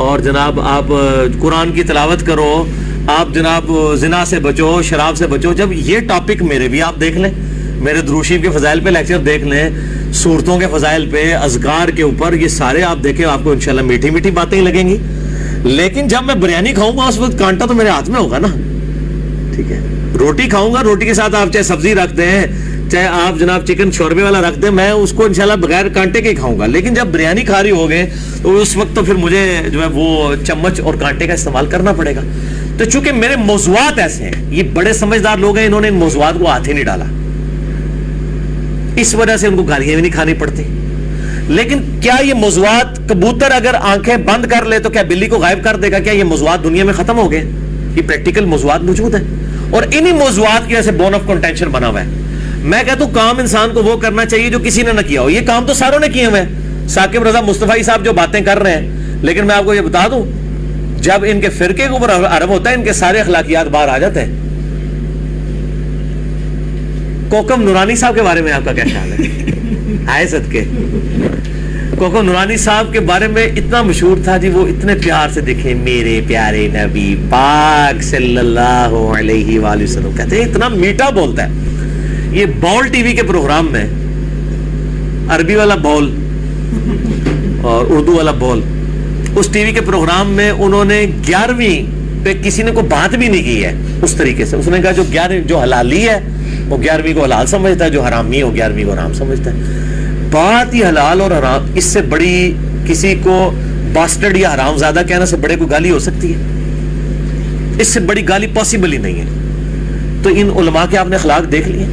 اور جناب آپ قرآن کی تلاوت کرو, آپ جناب زنا سے بچو, شراب سے بچو. جب یہ ٹاپک میرے بھی آپ دیکھ لیں, میرے درود شریف کے فضائل پہ لیکچر دیکھ لیں, صورتوں کے فضائل پہ, اذکار کے اوپر, یہ سارے آپ دیکھیں, آپ کو انشاءاللہ میٹھی میٹھی باتیں ہی لگیں گی. لیکن جب میں بریانی کھاؤں گا اس وقت کانٹا تو میرے ہاتھ میں ہوگا نا, ٹھیک ہے. روٹی کھاؤں گا, روٹی کے ساتھ آپ چاہے سبزی رکھ دیں, چاہے آپ جناب چکن شوربے والا رکھ دیں, میں اس کو انشاءاللہ بغیر کانٹے کے ہی کھاؤں گا. لیکن جب بریانی کھا رہی ہوگے تو اس وقت تو پھر مجھے جو ہے وہ چمچ اور کانٹے کا استعمال کرنا پڑے گا. تو چونکہ میرے موضوعات ایسے ہیں, یہ بڑے سمجھدار لوگ ہیں, انہوں نے ان موضوعات کو ہاتھ ہی نہیں ڈالا, اس وجہ سے ان کو گالیاں بھی نہیں کھانی پڑتی. لیکن کیا یہ موضوعات, کبوتر اگر آنکھیں بند کر لے تو کیا بلی کو غائب کر دے گا؟ کیا یہ موضوعات دنیا میں ختم ہو گئے؟ یہ پریکٹیکل موضوعات موجود ہیں, اور انہی موضوعات کی وجہ سے بون آف کنٹینشن بنا ہوا ہے. میں کہتا ہوں کام انسان کو وہ کرنا چاہیے جو کسی نے نہ کیا ہو. یہ کام تو ساروں نے کیے ہوئے ہیں. ثاقب رضا مصطفی صاحب جو باتیں کر رہے ہیں, لیکن میں آپ کو یہ بتا دوں جب ان کے فرقے کے اوپر عرب ہوتا ہے ان کے سارے اخلاقیات باہر آ جاتے ہیں. کوکم نورانی صاحب کے بارے میں آپ کا کیا خیال ہے؟ آئے صدقے, کوکم نورانی صاحب کے بارے میں اتنا مشہور تھا جی, وہ اتنے پیار سے دیکھیں میرے پیارے نبی پاک صلی اللہ علیہ وآلہ وسلم, کہتے ہیں اتنا میٹھا بولتا ہے. یہ بول ٹی وی کے پروگرام میں عربی والا بول اور اردو والا بول, اس ٹی وی کے پروگرام میں انہوں نے 11ویں پہ کسی نے کوئی بات بھی نہیں کی ہے اس طریقے سے. اس نے کہا جو حلالی ہے وہ 11ویں کو حلال سمجھتا ہے, جو حرامی ہے وہ 11ویں کو حرام سمجھتا ہے. بات ہی حلال اور حرام, اس سے بڑی کسی کو باسٹرڈ یا حرام زیادہ کہنے سے بڑے کوئی گالی ہو سکتی ہے؟ اس سے بڑی گالی پاسبل ہی نہیں ہے. تو ان علماء کے آپ نے اخلاق دیکھ لیے.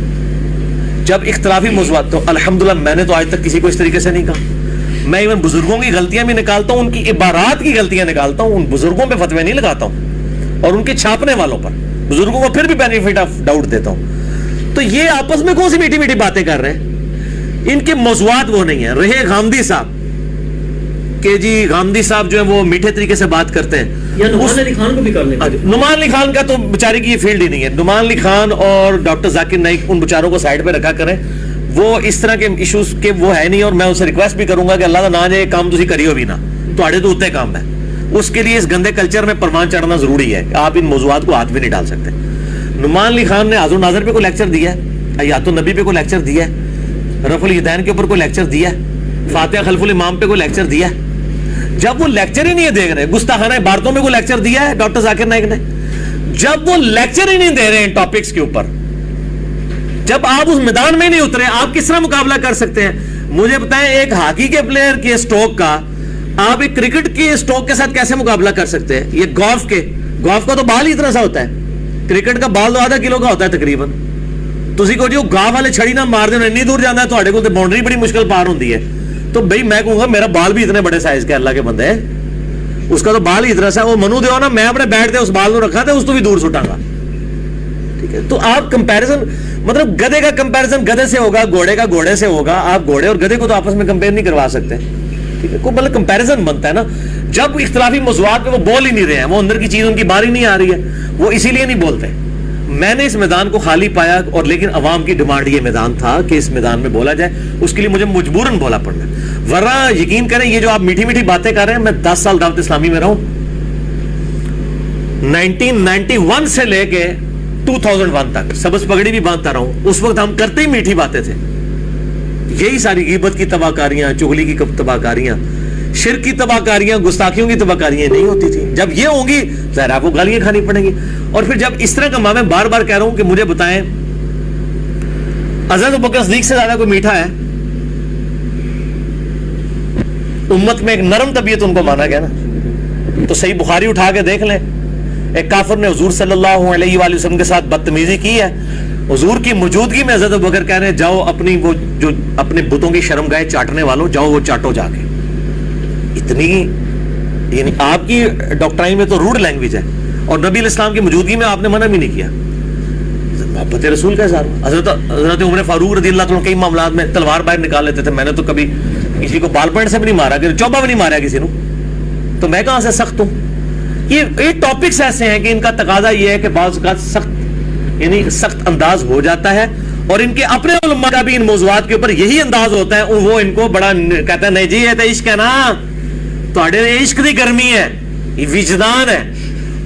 جب اختلافی موضوعات, تو الحمدللہ میں نے تو آج تک کسی کو اس طریقے سے نہیں کہا. میں ایون بزرگوں کی غلطیاں بھی نکالتا ہوں, ان کی عبارات کی غلطیاں نکالتا ہوں, ان بزرگوں پہ فتوے نہیں لگاتا ہوں, اور ان کے چھاپنے والوں پر بزرگوں کو پھر بھی بینیفٹ آف ڈاؤٹ دیتا ہوں. تو یہ آپس میں کون سی میٹھی میٹھی باتیں کر رہے ہیں؟ ان کے موضوعات وہ نہیں ہیں. رہے غامدی صاحب کہ جی غامدی صاحب جو ہے وہ میٹھے طریقے سے بات کرتے ہیں, یا نعمان علی خان کو بھی کر لیں. نعمان علی خان کا تو بیچارے کی یہ فیلڈ ہی نہیں ہے. نعمان علی خان اور ڈاکٹر ذاکر نائک ان بیچاروں کو سائڈ پہ رکھا کریں, وہ اس طرح کے ایشوز کے وہ ہے نہیں. اور میں ان سے ریکویسٹ بھی کروں گا کہ اللہ کا نہ جائے کام تسی کریو بھی نہ, تواڈے تو اتنے کام ہے. اس کے لیے اس گندے کلچر میں پروان چڑھنا ضروری ہے. آپ ان موضوعات کو ہاتھ بھی نہیں ڈال سکتے. نعمان علی خان نے حاضر ناظر پہ کوئی لیکچر دیا ہے, حیات النبی پہ کوئی لیکچر دیا ہے, رفع الیدین کے اوپر کوئی لیکچر دیا ہے, فاتحہ خلف الامام پہ کوئی لیکچر دیا ہے؟ جب وہ لیکچر ہی نہیں دے رہے, گستاخانہ عبارتوں میں کوئی لیکچر دیا ہے ڈاکٹر ذاکر نائک نے؟ جب وہ لیکچر ہی نہیں دے رہے ہیں ٹاپکس کے اوپر, جب آپ اس میدان میں نہیں اترے, آپ کس طرح مقابلہ کر سکتے ہیں؟ مجھے بتائیں ایک ہاکی کے پلیئر کے اسٹروک کا آپ ایک کرکٹ کے اسٹروک کے ساتھ کیسے مقابلہ کر سکتے ہیں؟ یہ گولف کا تو بال ہی اتنا سا ہوتا ہے, کرکٹ کا بال تو آدھا کلو کا ہوتا ہے تقریباً. تسی کو جو گاہ والے چھڑی نہ مار دیں اتنی دور جانا ہے, تواڈے کول تے باؤنڈری بڑی مشکل پار ہوندی ہے. تو بھائی میں کہوں گا میرا بال بھی اتنے بڑے سائز کے اللہ کے بندے ہیں, اس کا تو بال ہی اتنا سا, وہ منو دیو نا, میں اپنے بیٹ دے اس بال کو رکھا تھا, اس تو بھی دور سٹاں گا. ٹھیک ہے, تو آپ کمپیریزن, مطلب گدھے کا کمپیریزن گدھے سے ہوگا, گھوڑے کا گھوڑے سے ہوگا. آپ گھوڑے اور گدھے کو تو آپس میں کمپیئر نہیں کروا سکتے. ٹھیک ہے, کوئی مطلب کمپیریزن بنتا ہے نا. جب اختلافی موضوعات پہ وہ بول ہی نہیں رہے ہیں, وہ اندر کی چیز ان کی باہر ہی نہیں آ رہی ہے, وہ اسی لیے نہیں بولتے. میں نے اس میدان کو خالی پایا, اور لیکن عوام کی ڈیمانڈ یہ میدان تھا کہ اس میدان میں بولا جائے, اس کے لیے مجھے مجبوراً بولا پڑنا. ورنہ یقین کریں یہ جو آپ میٹھی میٹھی باتیں کر رہے ہیں, میں 10 سال دعوت اسلامی میں رہوں, 1991 سے لے کے 2001 تک سبز پگڑی بھی باندھتا رہوں. اس وقت ہم کرتے ہی میٹھی باتیں تھے. یہی ساری غیبت کی تباہکاریاں, چغلی کی تباہکاریاں, شرک کی تباہکاریاں, گستاخیوں کی تباہکاریاں نہیں ہوتی تھی. جب یہ ہوں گی ظاہر آپ کو گالیاں کھانی پڑیں گی. اور پھر جب اس طرح کا میں بار بار کہہ رہا ہوں کہ مجھے بتائیں حضرت ابوبکر صدیق سے زیادہ کوئی میٹھا ہے؟ امت میں ایک نرم طبیعت ان کو مانا گیا نا. تو صحیح بخاری اٹھا کے دیکھ لیں, ایک کافر نے حضور صلی اللہ علیہ وآلہ وسلم کے ساتھ بدتمیزی کی ہے. حضور کی موجودگی میں حضرت ابوبکر کہہ رہے ہیں جاؤ اپنی وہ جو اپنے بتوں کی شرمگاہیں چاٹنے والوں, جاؤ وہ چاٹو جا کے. اتنی یعنی آپ کی ڈاکٹرائن میں تو روڈ لینگویج ہے, اور نبی علیہ السلام کی موجودگی میں آپ نے منع بھی نہیں کیا. محبت رسول کا اظہار ہوا. حضرت عمر فاروق رضی اللہ عنہ کئی معاملات میں تلوار باہر نکال لیتے تھے. میں نے تو کبھی کسی کو بال پوائنٹ سے بھی نہیں مارا, کہ چوبا بھی نہیں مارا کسی نے, تو میں کہاں سے سخت ہوں. یہ ٹاپکس ایسے ہیں کہ ان کا تقاضا یہ ہے کہ بعض اوقات سخت یعنی سخت انداز ہو جاتا ہے, اور ان کے اپنے علماء کا بھی ان موضوعات کے اوپر یہی انداز ہوتا ہے. وہ ان کو بڑا کہتا ہے نہیں جی یہ تو عشق ہے نا, تھوڑے عشق کی گرمی ہے, یہ وجدان ہے.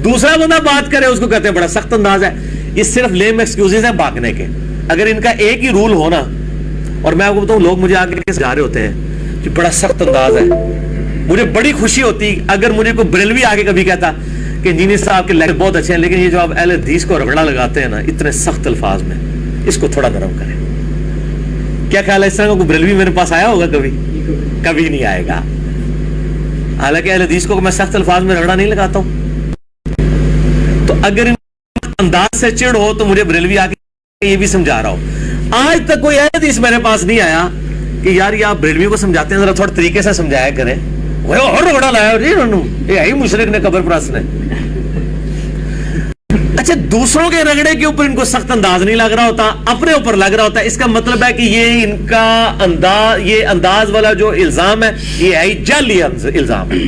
دوسرا بندہ بات کرے اس کو کہتے ہیں بڑا سخت انداز ہے. یہ صرف لیم ایکسکیوزز ہیں بھاگنے کے. اگر ان کا ایک ہی رول ہونا, اور میں آپ کو بتاؤں لوگ مجھے آگے جا رہے ہوتے ہیں کہ بڑا سخت انداز ہے, مجھے بڑی خوشی ہوتی اگر مجھے کوئی بریلوی آگے کبھی کہتا کہ انجینئر صاحب کے لیکچر بہت اچھے ہیں, لیکن یہ جو آپ اہل حدیث کو رگڑا لگاتے ہیں نا اتنے سخت الفاظ میں, اس کو تھوڑا نرم کریں. کیا خیال ہے اس طرح کا کوئی بریلوی میرے پاس آیا ہوگا کبھی؟ کبھی نہیں آئے گا. حالانکہ اہل حدیث کو میں سخت الفاظ میں رگڑا نہیں لگاتا ہوں. تو اگر انداز سے چڑ ہو تو مجھے بریلوی آ کے یہ بھی سمجھا رہا ہو. آج تک کوئی اہل حدیث میرے پاس نہیں آیا کہ یار یہ آپ بریلوی کو سمجھاتے ہیں ذرا تھوڑا طریقے سے سمجھایا کریں. اور رگڑا لایا جی یہ ہے مشرک نے قبر پرست نے. اچھا دوسروں کے رگڑے کے اوپر ان کو سخت انداز نہیں لگ رہا ہوتا, اپنے اوپر لگ رہا ہوتا ہے. اس کا مطلب ہے کہ یہ ان کا انداز, یہ انداز والا جو الزام ہے یہ ہے جعلی الزام ہے.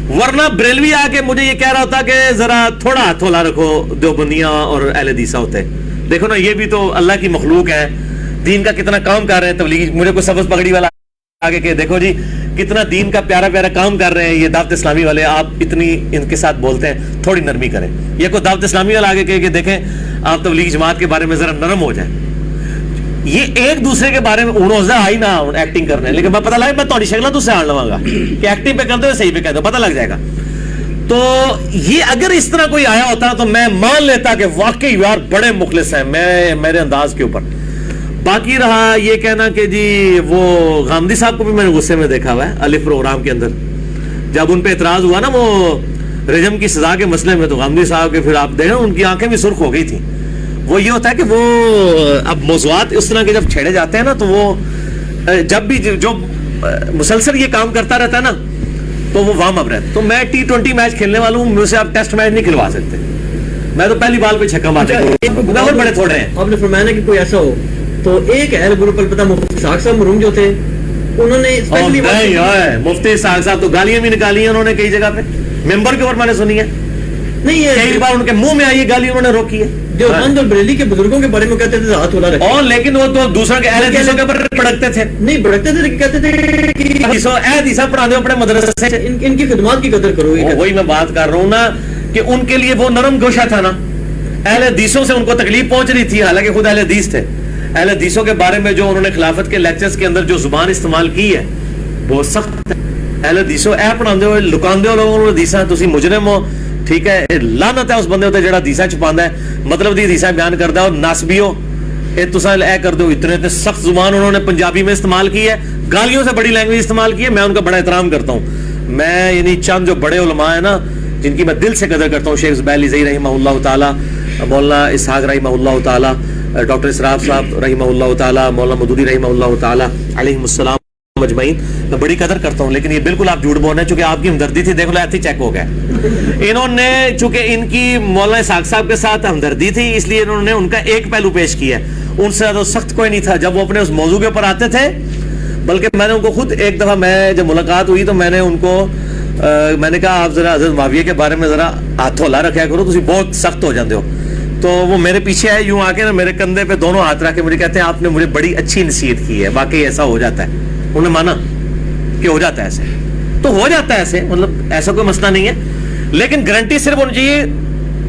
ورنہ بریلوی آ کے مجھے یہ کہہ رہا ہوتا کہ ذرا تھوڑا ہاتھ ہلا رکھو دیوبندیاں اور اہل حدیث ہوتے. دیکھو نا یہ بھی تو اللہ کی مخلوق ہے, دین کا کتنا کام کر رہے ہیں تبلیغی. مجھے کوئی سبز پگڑی والا آگے کہ دیکھو جی کتنا دین کا پیارا پیارا کام کر رہے ہیں یہ دعوت اسلامی والے, آپ اتنی ان کے ساتھ بولتے ہیں, تھوڑی نرمی کریں. یہ کوئی دعوت اسلامی والا آگے کہ دیکھیں آپ تبلیغی جماعت کے بارے میں ذرا نرم ہو جائیں. یہ ایک دوسرے کے بارے میں انہوں آئی نہ ایکٹنگ کرنے, لیکن میں پتہ لگا میں تھوڑی شکل تو سے آن لواں گا کہ ایکٹنگ پہ کرتے ہوئے صحیح پہ کہتے ہو, پتہ لگ جائے گا. تو یہ اگر اس طرح کوئی آیا ہوتا تو میں مان لیتا کہ واقعی یار بڑے مخلص ہیں میرے انداز کے اوپر. باقی رہا یہ کہنا کہ جی وہ غامدی صاحب کو بھی میں نے غصے میں دیکھا ہوا ہے الف پروگرام کے اندر, جب ان پہ اعتراض ہوا نا وہ رجم کی سزا کے مسئلے میں, تو غامدی صاحب کے پھر آپ دیکھیں ان کی آنکھیں بھی سرخ ہو گئی تھی. وہ یہ ہوتا ہے کہ وہ اب موضوعات اس طرح کے جب چھیڑے جاتے ہیں نا تو وہ جب بھی جو مسلسل یہ کام کرتا رہتا ہے نا تو وہ وارم اپ رہتا. تو میں T20 میچ کھیلنے والا ہوں, مجھ سے آپ ٹیسٹ میچ نہیں کھلوا سکتے. میں تو پہلی بال پہ چھکا مارتا ہوں, بڑے تھوڑے ہیں. آپ نے فرمایا نا کہ کوئی ایسا ہو تو ایک اہل گروپ البتہ مفتی اسحاق صاحب مرحوم جو تھے انہوں نے مفتی اسحاق صاحب تو گالیاں بھی نکالی ہیں انہوں نے کئی جگہ پہ, ممبر کے اوپر میں نے سنی ہے. نہیں کئی بار ان کے منہ میں آئی گالی انہوں نے روکی ہے. جو بند اور بریلی کے بزرگوں کے بارے میں کہتے تھے ہاتھ ہلا رکھے, اور لیکن وہ تو دوسرا کے اہل حدیثوں کے اوپر بھڑکتے تھے. نہیں بھڑکتے تھے, کہتے تھے کہ حدیث پڑھاتے ہو اپنے مدرسے سے, ان کی خدمات کی قدر کرو. وہی میں بات کر رہا ہوں نا کہ ان کے لیے وہ نرم گوشہ تھا نا, اہل حدیثوں سے ان کو تکلیف پہنچ رہی تھی, حالانکہ خود اہل حدیث تھے. اہل حدیثوں کے بارے میں جو انہوں نے خلافت کے لیکچرز کے اندر جو زبان استعمال کی ہے بہت سخت ہے. اہل حدیثوں اے پڑھاندے ہو لکاندے ہو لوگوں حدیثاں, تسی مجرم ہو, ٹھیک ہے, لعنت ہے اس بندے ہوتے جڑا حدیثاں چھپاندا ہے, مطلب دی حدیثاں بیان کردا ہے, اور ناسبیو اے تساں اے کر دو. اتنے سخت زبان انہوں نے پنجابی میں استعمال کی ہے, گالیوں سے بڑی لینگویج استعمال کی ہے. میں ان کا بڑا احترام کرتا ہوں. میں یعنی چند جو بڑے علماء ہیں نا جن کی میں دل سے قدر کرتا ہوں, شیخ زبیلی زئی رحمہ اللہ تعالی, مولانا اسحاق رحمہ اللہ تعالی, ڈاکٹر اسراف صاحب رحمہ اللہ تعالی, مولانا مدودی رحمہ اللہ تعالی علیہم السلام مجمعین, میں بڑی قدر کرتا ہوں. لیکن یہ بالکل آپ جھوٹ بول رہے ہیں, چونکہ آپ کی ہمدردی تھی, دیکھ لو ایتھی چیک ہو گیا. انہوں نے چونکہ ان کی مولانا اسحاق صاحب کے ساتھ ہمدردی تھی اس لیے انہوں نے ان کا ایک پہلو پیش کیا, ان سے زیادہ سخت کوئی نہیں تھا جب وہ اپنے اس موضوع کے اوپر آتے تھے. بلکہ میں نے ان کو خود ایک دفعہ میں جب ملاقات ہوئی تو میں نے ان کو میں نے کہا آپ ذرا حضرت معاویہ کے بارے میں ذرا ہاتھ ہلا رکھا کرو, تسی بہت سخت ہو جاتے ہو. تو وہ میرے پیچھے آئے یوں آ کے نا میرے کندھے پہ دونوں ہاتھ رکھ کے مجھے کہتے ہیں آپ نے مجھے بڑی اچھی نصیحت کی ہے, واقعی ایسا ہو جاتا ہے. انہوں نے مانا کہ ہو جاتا ہے ایسے, تو ہو جاتا ہے ایسے, مطلب ایسا کوئی مسئلہ نہیں ہے. لیکن گارنٹی صرف ہونی چاہیے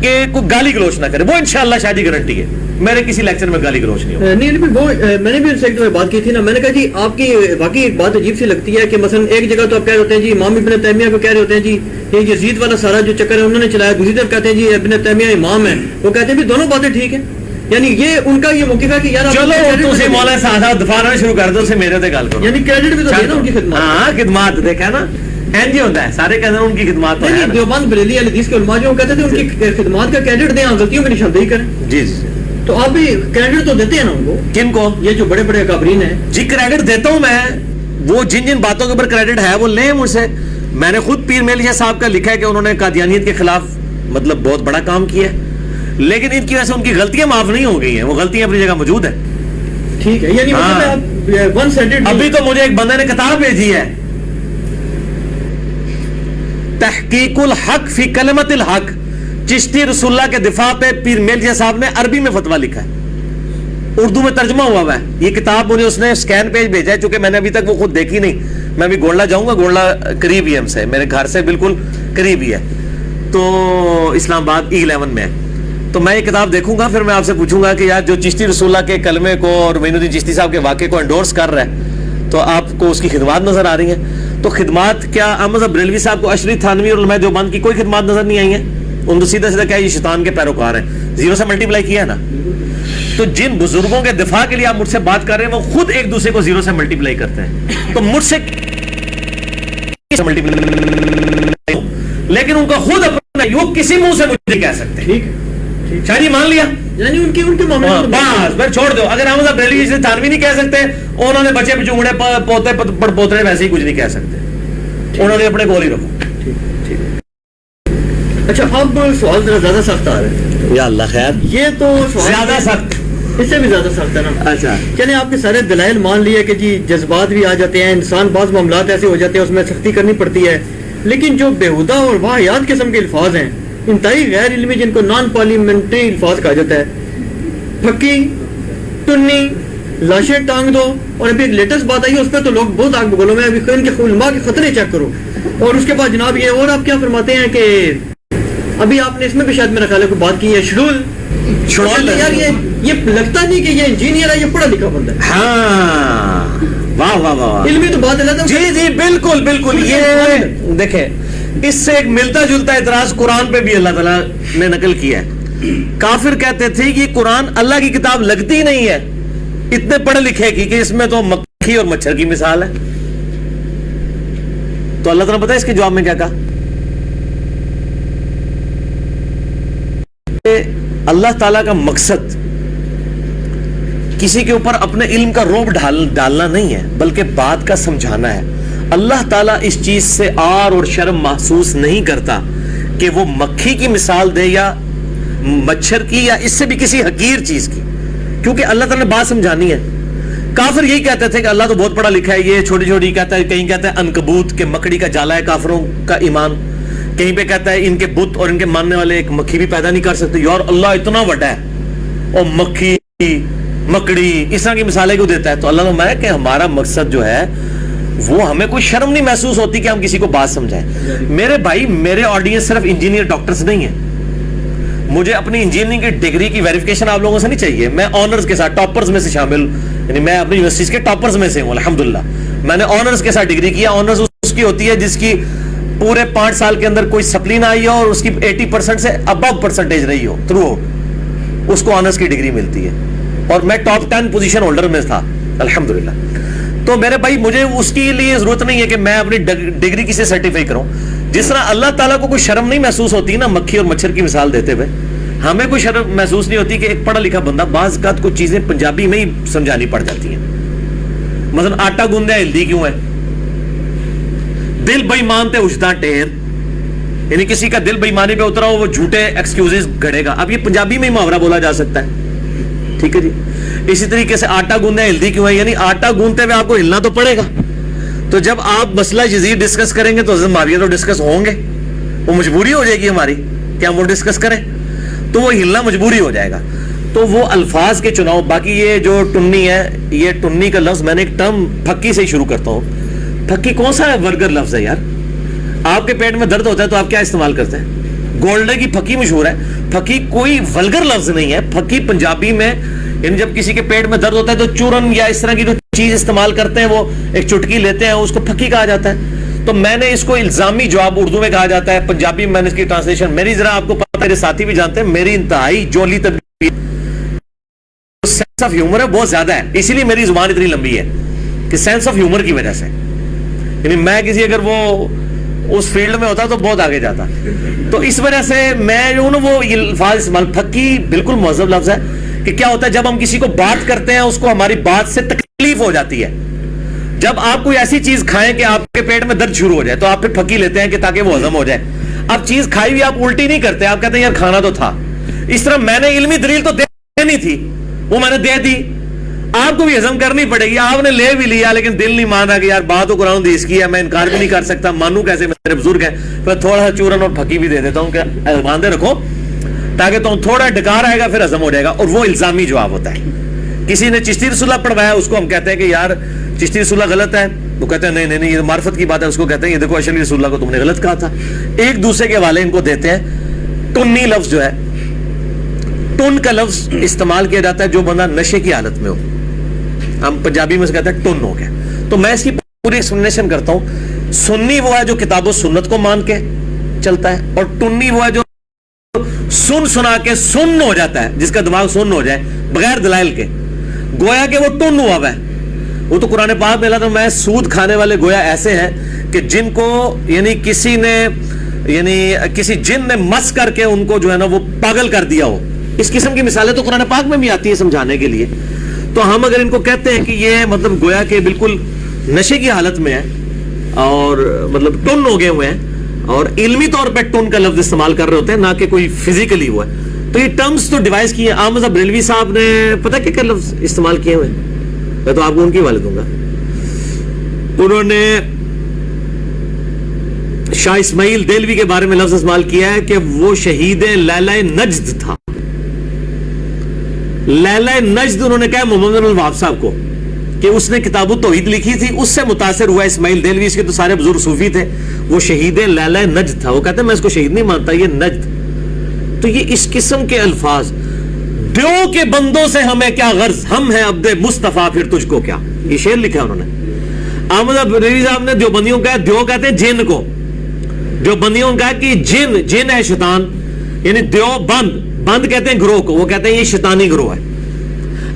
کہ کوئی گالی گلوچ نہ کرے, وہ انشاءاللہ شاید گارنٹی ہے. میرے کسی لیکچر میں گالی گلوچ نہیں ہو. نہیں وہ میں نے بھی ان سے ایک دفعہ بات کی تھی نا, میں نے کہا جی آپ کی واقعی ایک بات عجیب سی لگتی ہے کہ مثلا ایک جگہ تو آپ کہہ رہے ہوتے ہیں جی امام ابن تیمیہ کو کہہ رہے ہوتے ہیں جی یہ یزید والا سارا جو چکر ہے انہوں نے چلایا, دوسری طرف کہتے ہیں جی ابن تیمیہ امام ہے, وہ کہتے ہیں بھی دونوں باتیں ٹھیک ہیں. یعنی یہ ان کا یہ موقف ہے کہ یار چلو تسی مولانا صاحب دفاع کرنا شروع کر دو, سے میرے تے گل کرو. یعنی کریڈٹ بھی تو دینا ان کی خدمات. ہاں خدمات دیکھا نا اینج ہوتا ہے, سارے کہتے ہیں ان کی خدمات تو ہے. دیوبند بریلی اہل حدیث کے علماء جو کہتے ہیں ان کی خدمات کا کریڈٹ دیں, غلطیوں کی نشاندہی کریں. جی جی, تو آپ بھی کریڈٹ تو دیتے ہیں نا ان کو. کن کو؟ یہ جو بڑے بڑے اکابرین ہیں. جی کریڈٹ دیتا ہوں میں, وہ جن جن باتوں کے اوپر کریڈٹ ہے وہ لیں مجھ سے. میں نے خود پیر میلی شاہ صاحب کا لکھا ہے کہ انہوں نے قادیانیت کے خلاف مطلب بہت بڑا کام کیا ہے, لیکن ان کی وجہ سے ان کی غلطیاں معاف نہیں ہو گئی ہیں, وہ غلطیاں اپنی جگہ موجود ہیں. ٹھیک ہے, یعنی مطلب ون سائیڈڈ. ابھی تو مجھے ایک بندے نے کتاب بھیجی ہے, تحقیق الحق فی کلمت الحق, چشتی رسول اللہ کے دفاع پہ پیر میلچیا صاحب نے عربی میں فتویٰ لکھا ہے, اردو میں ترجمہ ہوا ہے. یہ کتاب مجھے اس نے اسکین پیج بھیجا ہے, چونکہ میں نے ابھی تک وہ خود دیکھی نہیں. میں ابھی گولڈا جاؤں گا, گولڈا قریب ہی ہے ہم سے, میرے گھر سے بالکل قریب ہی ہے, تو اسلام آباد E11 میں ہے. تو میں یہ کتاب دیکھوں گا, پھر میں آپ سے پوچھوں گا کہ یار جو چشتی رسول اللہ کے کلمے کو اور معین الدین چشتی صاحب کے واقعے کو انڈورس کر رہا ہے, تو آپ کو اس کی خدمات نظر آ رہی ہیں؟ تو خدمات کیا احمد صاحب بریلوی صاحب کو اشری تھانوی اور علماء دیوبند کی کوئی خدمات نظر نہیں آئی ہیں؟ ان تو سیدھا سیدھا کیا یہ شیطان کے پیروکار ہیں, زیرو سے ملٹیپلائی کیا ہے نا. تو جن بزرگوں کے دفاع کے لیے آپ مجھ سے بات کر رہے ہیں وہ خود ایک دوسرے کو زیرو سے ملٹیپلائی کرتے ہیں, تو مجھ سے لیکن ان کا خود اپنا یوگ کسی منہ سے مجھے کہہ سکتے ہیں. ٹھیک ہے, شاہ جی مان لیا, یعنی ان کے معاملے بس پھر چھوڑ دو. اگر احمد صاحب بریلوی سے تھانوی نہیں کہہ سکتے, انہوں نے بچے بچوڑے پوتے پڑ پوترے ویسے ہی کچھ نہیں کہہ سکتے, انہوں نے اپنے گول ہی رکھو. اچھا, اب سوال ذرا زیادہ سخت آ رہا ہے. یا اللہ خیر, یہ تو زیادہ سخت, اس سے بھی زیادہ سخت ہے نا. اچھا چلیں, آپ کے سارے دلائل مان لیے کہ جی جذبات بھی آ جاتے ہیں, انسان بعض معاملات ایسے ہو جاتے ہیں اس میں سختی کرنی پڑتی ہے, لیکن جو بےہودہ اور واہیات قسم کے الفاظ ہیں, انتہائی غیر علمی, جن کو نان پارلیمنٹری الفاظ کہا جاتا ہے, پھکی, ٹنی, لاشیں ٹانگ دو, اور ابھی ایک لیٹسٹ بات آئی ہے اس پہ تو لوگ بہت آگ بگلوں میں, ابھی ان کے علماء کے خطرے چیک کرو. اور اس کے بعد جناب یہ, اور آپ کیا فرماتے ہیں کہ ابھی آپ نے اس میں بھی شاید میرا خیال ہے کوئی بات کی ہے, شڈول. یار یہ لگتا نہیں کہ یہ انجینئر ہے, یہ پڑھا لکھا بندہ ہے. ہاں, واہ واہ واہ, علمی تو بات ہے. جی جی بالکل بالکل. یہ دیکھیں, اس سے ایک ملتا جلتا اعتراض قرآن پہ بھی اللہ تعالیٰ نے نقل کیا ہے. کافر کہتے تھے کہ قرآن اللہ کی کتاب لگتی نہیں ہے اتنے پڑھے لکھے کی, کہ اس میں تو مکھی اور مچھر کی مثال ہے. تو اللہ تعالیٰ پتہ ہے اس کے جواب میں کیا کہا؟ اللہ تعالیٰ کا مقصد کسی کے اوپر اپنے علم کا روب ڈالنا نہیں ہے, بلکہ بات کا سمجھانا ہے. اللہ تعالیٰ اس چیز سے آر اور شرم محسوس نہیں کرتا کہ وہ مکھی کی مثال دے یا مچھر کی یا اس سے بھی کسی حقیر چیز کی, کیونکہ اللہ تعالیٰ نے بات سمجھانی ہے. کافر یہی کہتے تھے کہ اللہ تو بہت پڑھا لکھا ہے, یہ چھوٹی چھوٹی کہتا ہے, کہیں کہتا ہے عنکبوت کے مکڑی کا جالا ہے کافروں کا ایمان, کہیں پہ کہتا ہے ان کے بت اور ان کے ماننے والے ایک مکھی بھی پیدا نہیں کر سکتے. یار اللہ اتنا بڑا ہے, اور مکھی مکڑی اس طرح کی مثالیں کیوں دیتا ہے؟ تو اللہ نے فرمایا کہ ہمارا مقصد جو ہے وہ ہمیں کوئی شرم نہیں محسوس ہوتی کہ ہم کسی کو بات سمجھائیں. میرے بھائی, میرے آڈینس صرف انجینئر ڈاکٹرز نہیں ہیں, مجھے اپنی انجینئرنگ کی ڈگری کی ویریفیکیشن آپ لوگوں سے نہیں چاہیے. میں آنرز کے ساتھ ٹاپرز میں سے شامل, یعنی میں اپنی یونیورسٹیز کے ٹاپرز میں سے ہوں الحمدللہ. میں نے آنرز کے ساتھ ڈگری کیا. آنرز اس کی ہوتی ہے جس کی پورے 5 سال کے اندر کوئی سپلی نہ آئی ہو اور اس کی 80% سے ابو پرسنٹیج رہی ہو تھرو ہو, اس کو آنرز کی ڈگری ملتی ہے. اور میں ٹاپ 10 پوزیشن ہولڈر میں تھا الحمدللہ. تو میرے بھائی مجھے اس کے لیے ضرورت نہیں ہے کہ میں اپنی ڈگری کسی سرٹیفائی کروں. جس طرح اللہ تعالیٰ کو کوئی شرم نہیں محسوس ہوتی نا مکھی اور مچھر کی مثال دیتے ہوئے, ہمیں کوئی شرم محسوس نہیں ہوتی کہ ایک پڑھا لکھا بندہ بعض اوقات کچھ چیزیں پنجابی میں ہی سمجھانی پڑ جاتی ہیں. مثلا آٹا گوندے ہلدی کیوں ہے, دل بے ایمان تے اجتا ٹیر, یعنی کسی کا دل بے ایمانی پہ اترا ہو وہ جھوٹے ایکسکیوزز گھڑے گا. اب یہ پنجابی میں ہی محاورہ بولا جا سکتا ہے, ٹھیک ہے جی. اسی طریقے سے آٹا گوندے ہلدی کیوں ہے, یعنی آٹا گوندتے ہوئے آپ کو ہلنا تو پڑے گا. تو جب آپ مسئلہ یزید ڈسکس کریں گے تو حضرت معاویہ تو ڈسکس ہوں گے, وہ مجبوری ہو جائے گی ہماری کہ ہم وہ ڈسکس کریں, تو وہ ہلنا مجبوری ہو جائے گا. تو وہ الفاظ کے چناؤ. باقی یہ جو ٹنی ہے, یہ ٹنی کا لفظ میں نے ایک ٹرم پھکی سے ہی شروع کرتا ہوں. پھکی کون سا ورگر لفظ ہے یار؟ آپ کے پیٹ میں درد ہوتا ہے تو آپ کیا استعمال کرتے ہیں؟ گولڈے کی پھکی مشہور ہے. پھکی کوئی ولگر لفظ نہیں ہے. پھکی پنجابی میں یعنی جب کسی کے پیٹ میں درد ہوتا ہے تو چورن یا اس طرح کی جو چیز استعمال کرتے ہیں, وہ ایک چٹکی لیتے ہیں, اس کو پھکی کہا جاتا ہے. تو میں نے اس کو الزامی جواب اردو میں کہا جاتا ہے, پنجابی میں نے اس کی ٹرانسلیشن, میری ذرا آپ کو پتہ ہے, میرے ساتھی بھی جانتے ہیں, میری انتہائی جولی طبیعت, سینس آف ہیومر ہے بہت زیادہ ہے, اسی لیے میری زبان اتنی لمبی ہے کہ سینس آف ہیومر کی وجہ سے. یعنی میں کسی اگر وہ اس فیلڈ میں ہوتا تو بہت آگے جاتا. تو اس وجہ سے میں جو نا وہ الفاظ استعمال, پھکی بالکل مہذب لفظ ہے. کہ کیا ہوتا ہے جب ہم کسی کو بات کرتے ہیں اس کو ہماری بات سے تکلیف ہو جاتی ہے. جب آپ کوئی ایسی چیز کھائیں کہ آپ کے پیٹ میں درد شروع ہو جائے تو آپ پھر پھکی لیتے ہیں کہ تاکہ وہ ہضم ہو جائے. اب چیز کھائی ہوئی آپ الٹی نہیں کرتے, آپ کہتے ہیں یار کھانا تو تھا, اس طرح میں نے علمی دلیل تو دینی تھی، وہ میں نے دے دی، آپ کو بھی ہضم کرنی پڑے گی. آپ نے لے بھی لیا لیکن دل نہیں مان رہا کہ یار بات تو قرآن حدیث کی ہے، میں انکار بھی نہیں کر سکتا، مانوں کیسے، میرے بزرگ ہیں. پھر تھوڑا سا چورن اور پھکی بھی دے دیتا ہوں کہ باندھے رکھو تاکہ تم تھوڑا ڈکار آئے گا پھر ہضم ہو جائے گا. اور وہ الزامی جواب ہوتا ہے. کسی نے چشتی رسول اللہ پڑھوایا، اس کو ہم کہتے ہیں کہ یار چشتی رسول اللہ غلط ہے، وہ کہتے ہیں نہیں نہیں یہ معرفت کی بات ہے، اس کو کہتے ہیں یہ دیکھو اشعری رسول اللہ کو تم نے غلط کہا تھا. ایک دوسرے کے حوالے ان کو دیتے ہیں. ٹنی لفظ جو ہے، ٹن کا لفظ استعمال کیا جاتا ہے جو بندہ نشے کی حالت میں ہو. ہم پنجابی میں سے کہتے ہیں ٹن ہو گیا. تو میں اس کی پوری ایکسپلینیشن کرتا ہوں. سنی وہ ہے جو کتاب و سنت کو مان کے چلتا ہے، اور ٹنی وہ ہے جو سن سنا کے سن ہو جاتا ہے، جس کا دماغ سن ہو جائے بغیر دلائل کے. گویا کہ وہ ٹن ہوا ہے. وہ تو قرآن پاک میں اللہ میں سود کھانے والے گویا ایسے ہیں کہ جن کو یعنی کسی جن نے مس کر کے ان کو جو ہے نا وہ پاگل کر دیا ہو. اس قسم کی مثالیں تو قرآن پاک میں بھی آتی ہے سمجھانے کے لیے. تو ہم اگر ان کو کہتے ہیں کہ یہ مطلب گویا کہ بالکل نشے کی حالت میں ہے اور مطلب ٹن ہو گئے ہوئے ہیں اور علمی طور پہ ٹن کا لفظ استعمال کر رہے ہوتے ہیں، نہ کہ کوئی فزیکلی ہوا ہے، تو یہ ٹرمز تو ڈیوائز کی ہیں. احمد بریلوی صاحب نے پتہ کیا لفظ استعمال کیے ہوئے ہیں، میں تو آپ کو ان کی حوالے دوں گا. انہوں نے شاہ اسماعیل دہلوی کے بارے میں لفظ استعمال کیا ہے کہ وہ شہید لیلہ نجد تھا. لیلہ نجد انہوں نے کہا محمد الوہاب صاحب کو کہ اس نے کتاب التوحید لکھی تھی، اس سے متاثر ہوا اسماعیل دہلوی. اس کے تو سارے بزرگ صوفی تھے. وہ شہید لیلہ نجد تھا. وہ کہتے ہیں میں اس کو شہید نہیں مانتا، یہ نجد. تو یہ اس قسم کے الفاظ، دیو کے بندوں سے ہمیں کیا غرض، ہم ہیں عبد مصطفیٰ پھر تجھ کو کیا. یہ شعر لکھا انہوں نے. احمد بریلوی صاحب نے دیوبندیوں کا دیو کہتے ہیں جن کو، دیوبندیوں کا کہ جن ہے شیطان، یعنی دیو بند کہتے ہیں گروہ کو، وہ کہتے ہیں یہ شیطانی گروہ ہے.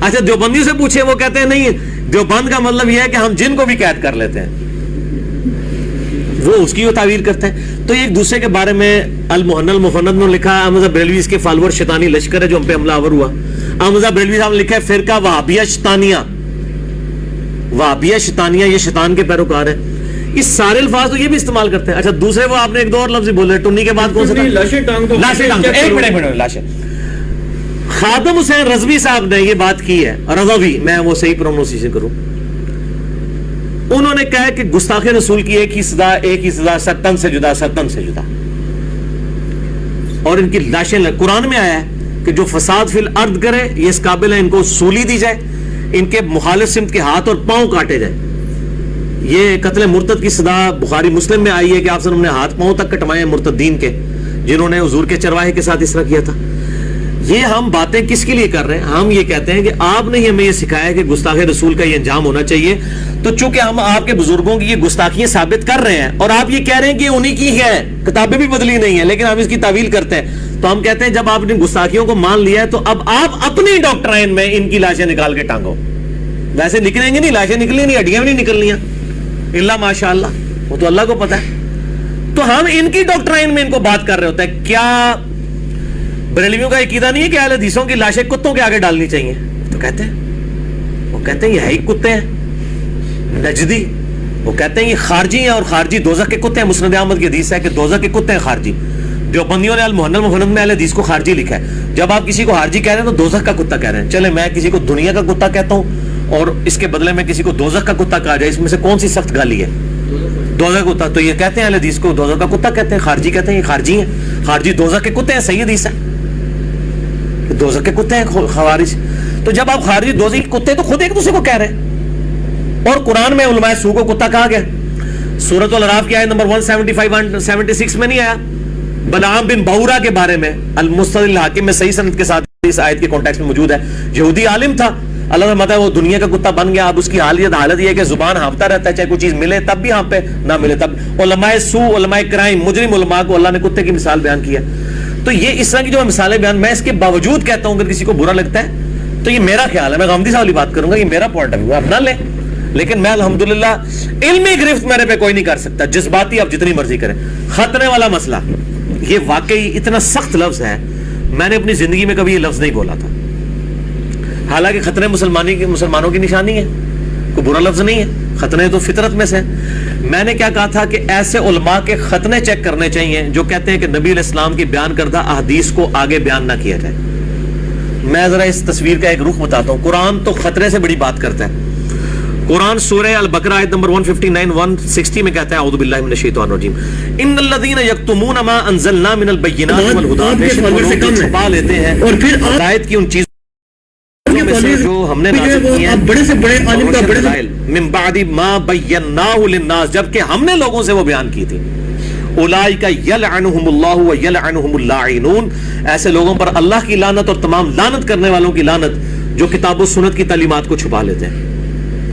اچھا دیوبندیوں سے پوچھے، وہ کہتے ہیں نہیں دیوبند کا مطلب یہ ہے کہ ہم جن کو بھی قید کر لیتے ہیں. وہ اس کی وہ تعبیر کرتے ہیں. تو ایک دوسرے کے بارے میں المحنل مفند میں لکھا ہے احمد بریلوی اس کے فالوور شیطانی لشکر ہے جو ہم پہ حملہ آور ہوا. احمد بریلوی صاحب نے لکھا ہے فرقہ وہابیہ شیطانیہ، وہابیہ شیطانیہ، یہ شیطان کے پیروکار ہیں. اس سارے الفاظ تو یہ بھی استعمال کرتے ہیں. اچھا دوسرے وہ آپ نے ایک دو اور لفظ بولے، ٹنی کے بعد کون سا تھا؟ لاشیں ٹانگ. ایک منٹ لاشیں. خادم حسین رضوی صاحب نے یہ بات کی ہے، رضوی، میں وہ صحیح پروننسیشن کروں. انہوں نے کہا کہ گستاخ رسول کی ایک ہی سزا ستن سے جدا. اور ان کی لاشیں قرآن میں آیا ہے کہ جو فساد فی الارض کرے یہ اس قابل ہے ان کو سولی دی جائے، ان کے مخالف سمت کے ہاتھ اور پاؤں کاٹے جائے. یہ قتل مرتد کی سزا بخاری مسلم میں آئی ہے کہ آپ سے ہم نے ہاتھ پاؤں تک کٹوائے مرتدین کے، جنہوں نے حضور کے چرواہے کے ساتھ اس طرح کیا تھا. یہ ہم باتیں کس کے لیے کر رہے ہیں؟ ہم یہ کہتے ہیں کہ آپ نے ہمیں یہ سکھایا کہ گستاخ رسول کا یہ انجام ہونا چاہیے. تو چونکہ ہم آپ کے بزرگوں کی یہ گستاخیاں ثابت کر رہے ہیں اور آپ یہ کہہ رہے ہیں کہ انہی کی ہے، کتابیں بھی بدلی نہیں ہیں، لیکن ہم اس کی تعویل کرتے ہیں. تو ہم کہتے ہیں جب آپ نے گستاخیوں کو مان لیا ہے تو اب آپ اپنی ڈاکٹرائن میں ان کی لاشیں نکال کے ٹانگو. ویسے نکلیں گے نہیں، لاشیں نکلیں نہیں، ہڈیاں بھی نہیں نکلنیاں اللہ ماشاء اللہ، وہ تو اللہ کو پتا ہے. تو ہم ان کی ڈاکٹرائن میں ان کو بات کر رہے ہوتے ہیں. کیا بریلویوں کا عقیدہ نہیں ہے کہ اہل حدیثوں کی لاشیں کتوں کے آگے ڈالنی چاہیے؟ تو کہتے ہیں، وہ کہتے ہیں یہ ہے ہی کتے ہیں نجدی. وہ کہتے ہیں یہ خارجی ہیں اور خارجی دوزخ کے کتے ہیں. مسند احمد کی حدیث ہے کہ دوزخ کے کتے ہیں خارجی. دیوبندیوں نے المحنل مفند میں اہل حدیث کو خارجی لکھا ہے. جب آپ کسی کو خارجی کہہ رہے ہیں تو دوزخ کا کتا کہہ رہے ہیں. چلے میں کسی کو دنیا کا کتا کہتا ہوں اور اس کے بدلے میں کسی کو دوزخ کا کتا کہا جائے، اس میں سے کون سی سخت گالی ہے؟ دوزخ کا کتا. تو یہ کہتے ہیں اہل حدیث کو دوزخ کا کتا کہتے ہیں، خارجی کہتے ہیں یہ خارجی ہیں، خارجی دوزخ کے کتے ہیں. صحیح حدیث ہے دوزخ کے کتے ہیں خوارج. تو جب آپ خارجی دوزخ کے کتے تو خود ایک دوسرے کو کہہ رہے ہیں. اور قرآن میں علماء سو کو کتا کہا گیا. سورۃ الاعراف کی آیت نمبر 175-176 میں نہیں آیا؟ بلعام بن باورا کے بارے میں المستدرک الحاکم میں صحیح سند کے ساتھ اس آیت کے کانٹیکسٹ میں موجود ہے. یہودی عالم تھا، اللہ تعالیٰ مطلب وہ دنیا کا کتا بن گیا. اب اس کی حالت یہ ہے کہ زبان ہانپتا رہتا ہے، چاہے کوئی چیز ملے تب بھی ہانپے، نہ ملے تب. علماء سو، علماء کرائم، مجرم علماء کو اللہ نے کتے کی مثال بیان کی ہے. تو یہ اس طرح کی جو مثالیں بیان، میں اس کے باوجود کہتا ہوں اگر کسی کو برا لگتا ہے تو یہ میرا خیال ہے، میں غامدی صاحب والی بات کروں گا، یہ میرا پوائنٹ آف ویو، آپ نہ لیں. لیکن میں الحمدللہ علمی گرفت میرے پہ کوئی نہیں کر سکتا. جذباتی آپ جتنی مرضی کریں. ختنے والا مسئلہ یہ واقعی اتنا سخت لفظ ہے، میں نے اپنی زندگی میں کبھی یہ لفظ نہیں بولا تھا. حالانکہ ختنے مسلمانوں کی نشانی ہے، کوئی برا لفظ نہیں ہے. ختنے تو فطرت میں سے. میں نے کیا کہا تھا کہ ایسے علماء کے ختنے چیک کرنے چاہیے جو کہتے ہیں کہ نبی علیہ السلام کی بیان کردہ احادیث کو آگے بیان نہ کیا جائے. میں ذرا اس تصویر کا ایک رخ بتاتا ہوں. قرآن تو خطرے سے بڑی بات کرتا ہے. قرآن سورہ البقرہ آیت نمبر 159 160 میں کہتا ہے اعوذ باللہ من الشیطان الرجیم ان الذین یکتمون ما انزلنا من البینات والہدی. بے شک وہ لوگ چھپا لیتے ہیں اور پھر ہدایت کی ان چیزوں میں سے جو ہم نے نازل کی ہیں بڑے سے بڑے عالم کا بڑے سے من بعد ما بیناہ للناس جبکہ ہم نے لوگوں سے وہ بیان کی تھی. اولئک یلعنہم اللہ ویلعنہم اللاعنون. ایسے لوگوں پر اللہ کی لعنت اور تمام لعنت کرنے والوں کی لعنت جو کتاب و سنت کی تعلیمات کو چھپا لیتے ہیں.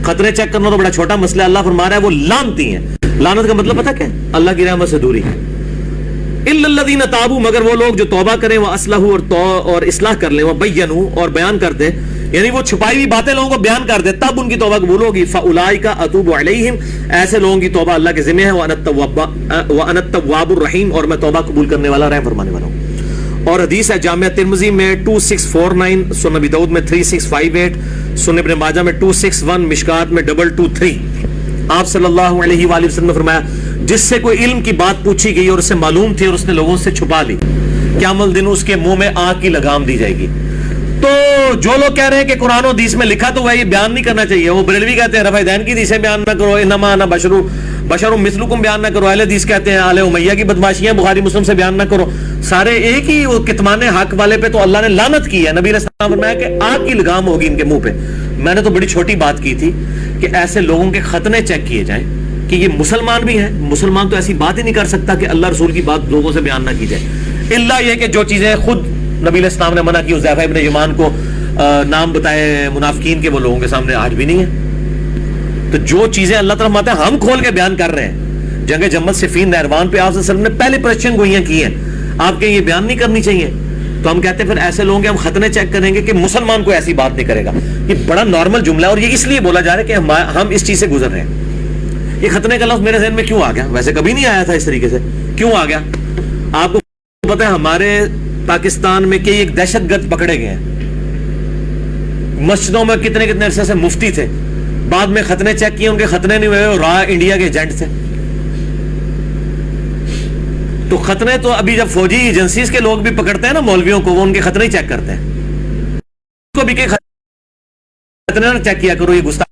خطرے چیک کرنا تو بڑا چھوٹا مسئلہ ہے. اللہ فرما رہا ہے وہ لعنتی ہیں. لعنت کا مطلب پتہ کیا ہے؟ اللہ کی رحمت سے دوری. الا الذین تابوا مگر وہ لوگ جو توبہ کریں واصلحوا اور اصلاح کر لیں وبینوا اور بیان کر دیں یعنی وہ چھپائی ہوئی باتیں لوگوں کو بیان کر دے تب ان کی توبہ قبول ہوگی. فاولئک اتوب علیہم ایسے لوگوں کی توبہ اللہ کے ذمہ ہے. وانا التواب الرحیم اور میں توبہ قبول کرنے والا رحم فرمانے والا ہوں. اور حدیث ہے جامعہ ترمذی میں 2649 سنن ابی داؤد میں 3658 سنن ابن ماجہ میں 261 مشکات میں 223. آپ صلی اللہ علیہ وآلہ وسلم نے فرمایا جس سے کوئی علم کی بات پوچھی گئی اور اسے معلوم تھی اور اس نے لوگوں سے چھپا لی قیامت دن اس کے منہ میں آگ کی لگام دی جائے گی. تو جو لوگ کہہ رہے ہیں کہ قرآن و حدیث میں لکھا تو وہ یہ بیان نہیں کرنا چاہیے. وہ بریلوی کہتے ہیں رفع دین کی حدیثیں بیان نہ کرو انما انا بشر مثلکم بیان نہ کرو. اہل حدیث کہتے ہیں آل امیہ کی بدماشیاں بخاری مسلم سے بیان نہ کرو. سارے ایک ہی وہ کتمان حق والے پہ تو اللہ نے لعنت کی ہے. نبی علیہ السلام نے فرمایا کہ آگ کی لگام ہوگی ان کے منہ پہ. میں نے تو بڑی چھوٹی بات کی تھی کہ ایسے لوگوں کے ختنے چیک کیے جائیں کہ یہ مسلمان بھی ہیں. مسلمان تو ایسی بات ہی نہیں کر سکتا کہ اللہ رسول کی بات لوگوں سے بیان نہ کی جائے الا یہ کہ جو چیزیں خود نبی علیہ السلام نے منع کی. حذیفہ ابن یمان کو نام بتائے منافقین کے وہ لوگوں کے سامنے آج بھی نہیں ہے. تو جو چیزیں اللہ تعالیٰ فرماتے ہیں ہم کھول کے بیان کر رہے ہیں. جنگ جمل صفین نہروان پہ آپ صلی اللہ علیہ وسلم نے پہلے پریشن گوئیاں کی ہیں. آپ کے یہ بیان نہیں کرنی چاہیے. تو ہم کہتے ہیں پھر ایسے لوگ ہم ختنے چیک کریں گے کہ مسلمان کو ایسی بات نہیں کرے گا. یہ بڑا نارمل جملہ ہے اور یہ اس لیے بولا جا رہا ہے کہ ہم اس چیز سے گزر رہے ہیں. یہ ختنے کا لفظ میرے ذہن میں کیوں آ گیا؟ ویسے کبھی نہیں آیا تھا اس طریقے سے. کیوں آ گیا؟ آپ کو پتہ ہے ہمارے پاکستان میں کئی ایک دہشت گرد پکڑے گئے ہیں. مسجدوں میں کتنے عرصے سے مفتی تھے, بعد میں ختنے چیک کیے, ان کے ختنے نہیں ہوئے, را انڈیا کے ایجنٹ تھے. تو ختنے تو ابھی جب فوجی ایجنسیز کے لوگ بھی پکڑتے ہیں نا مولویوں کو, وہ ان کے ختنے ہی چیک کرتے ہیں. کو بھی کہ ختنے نہ چیک کیا کرو, یہ گستاخی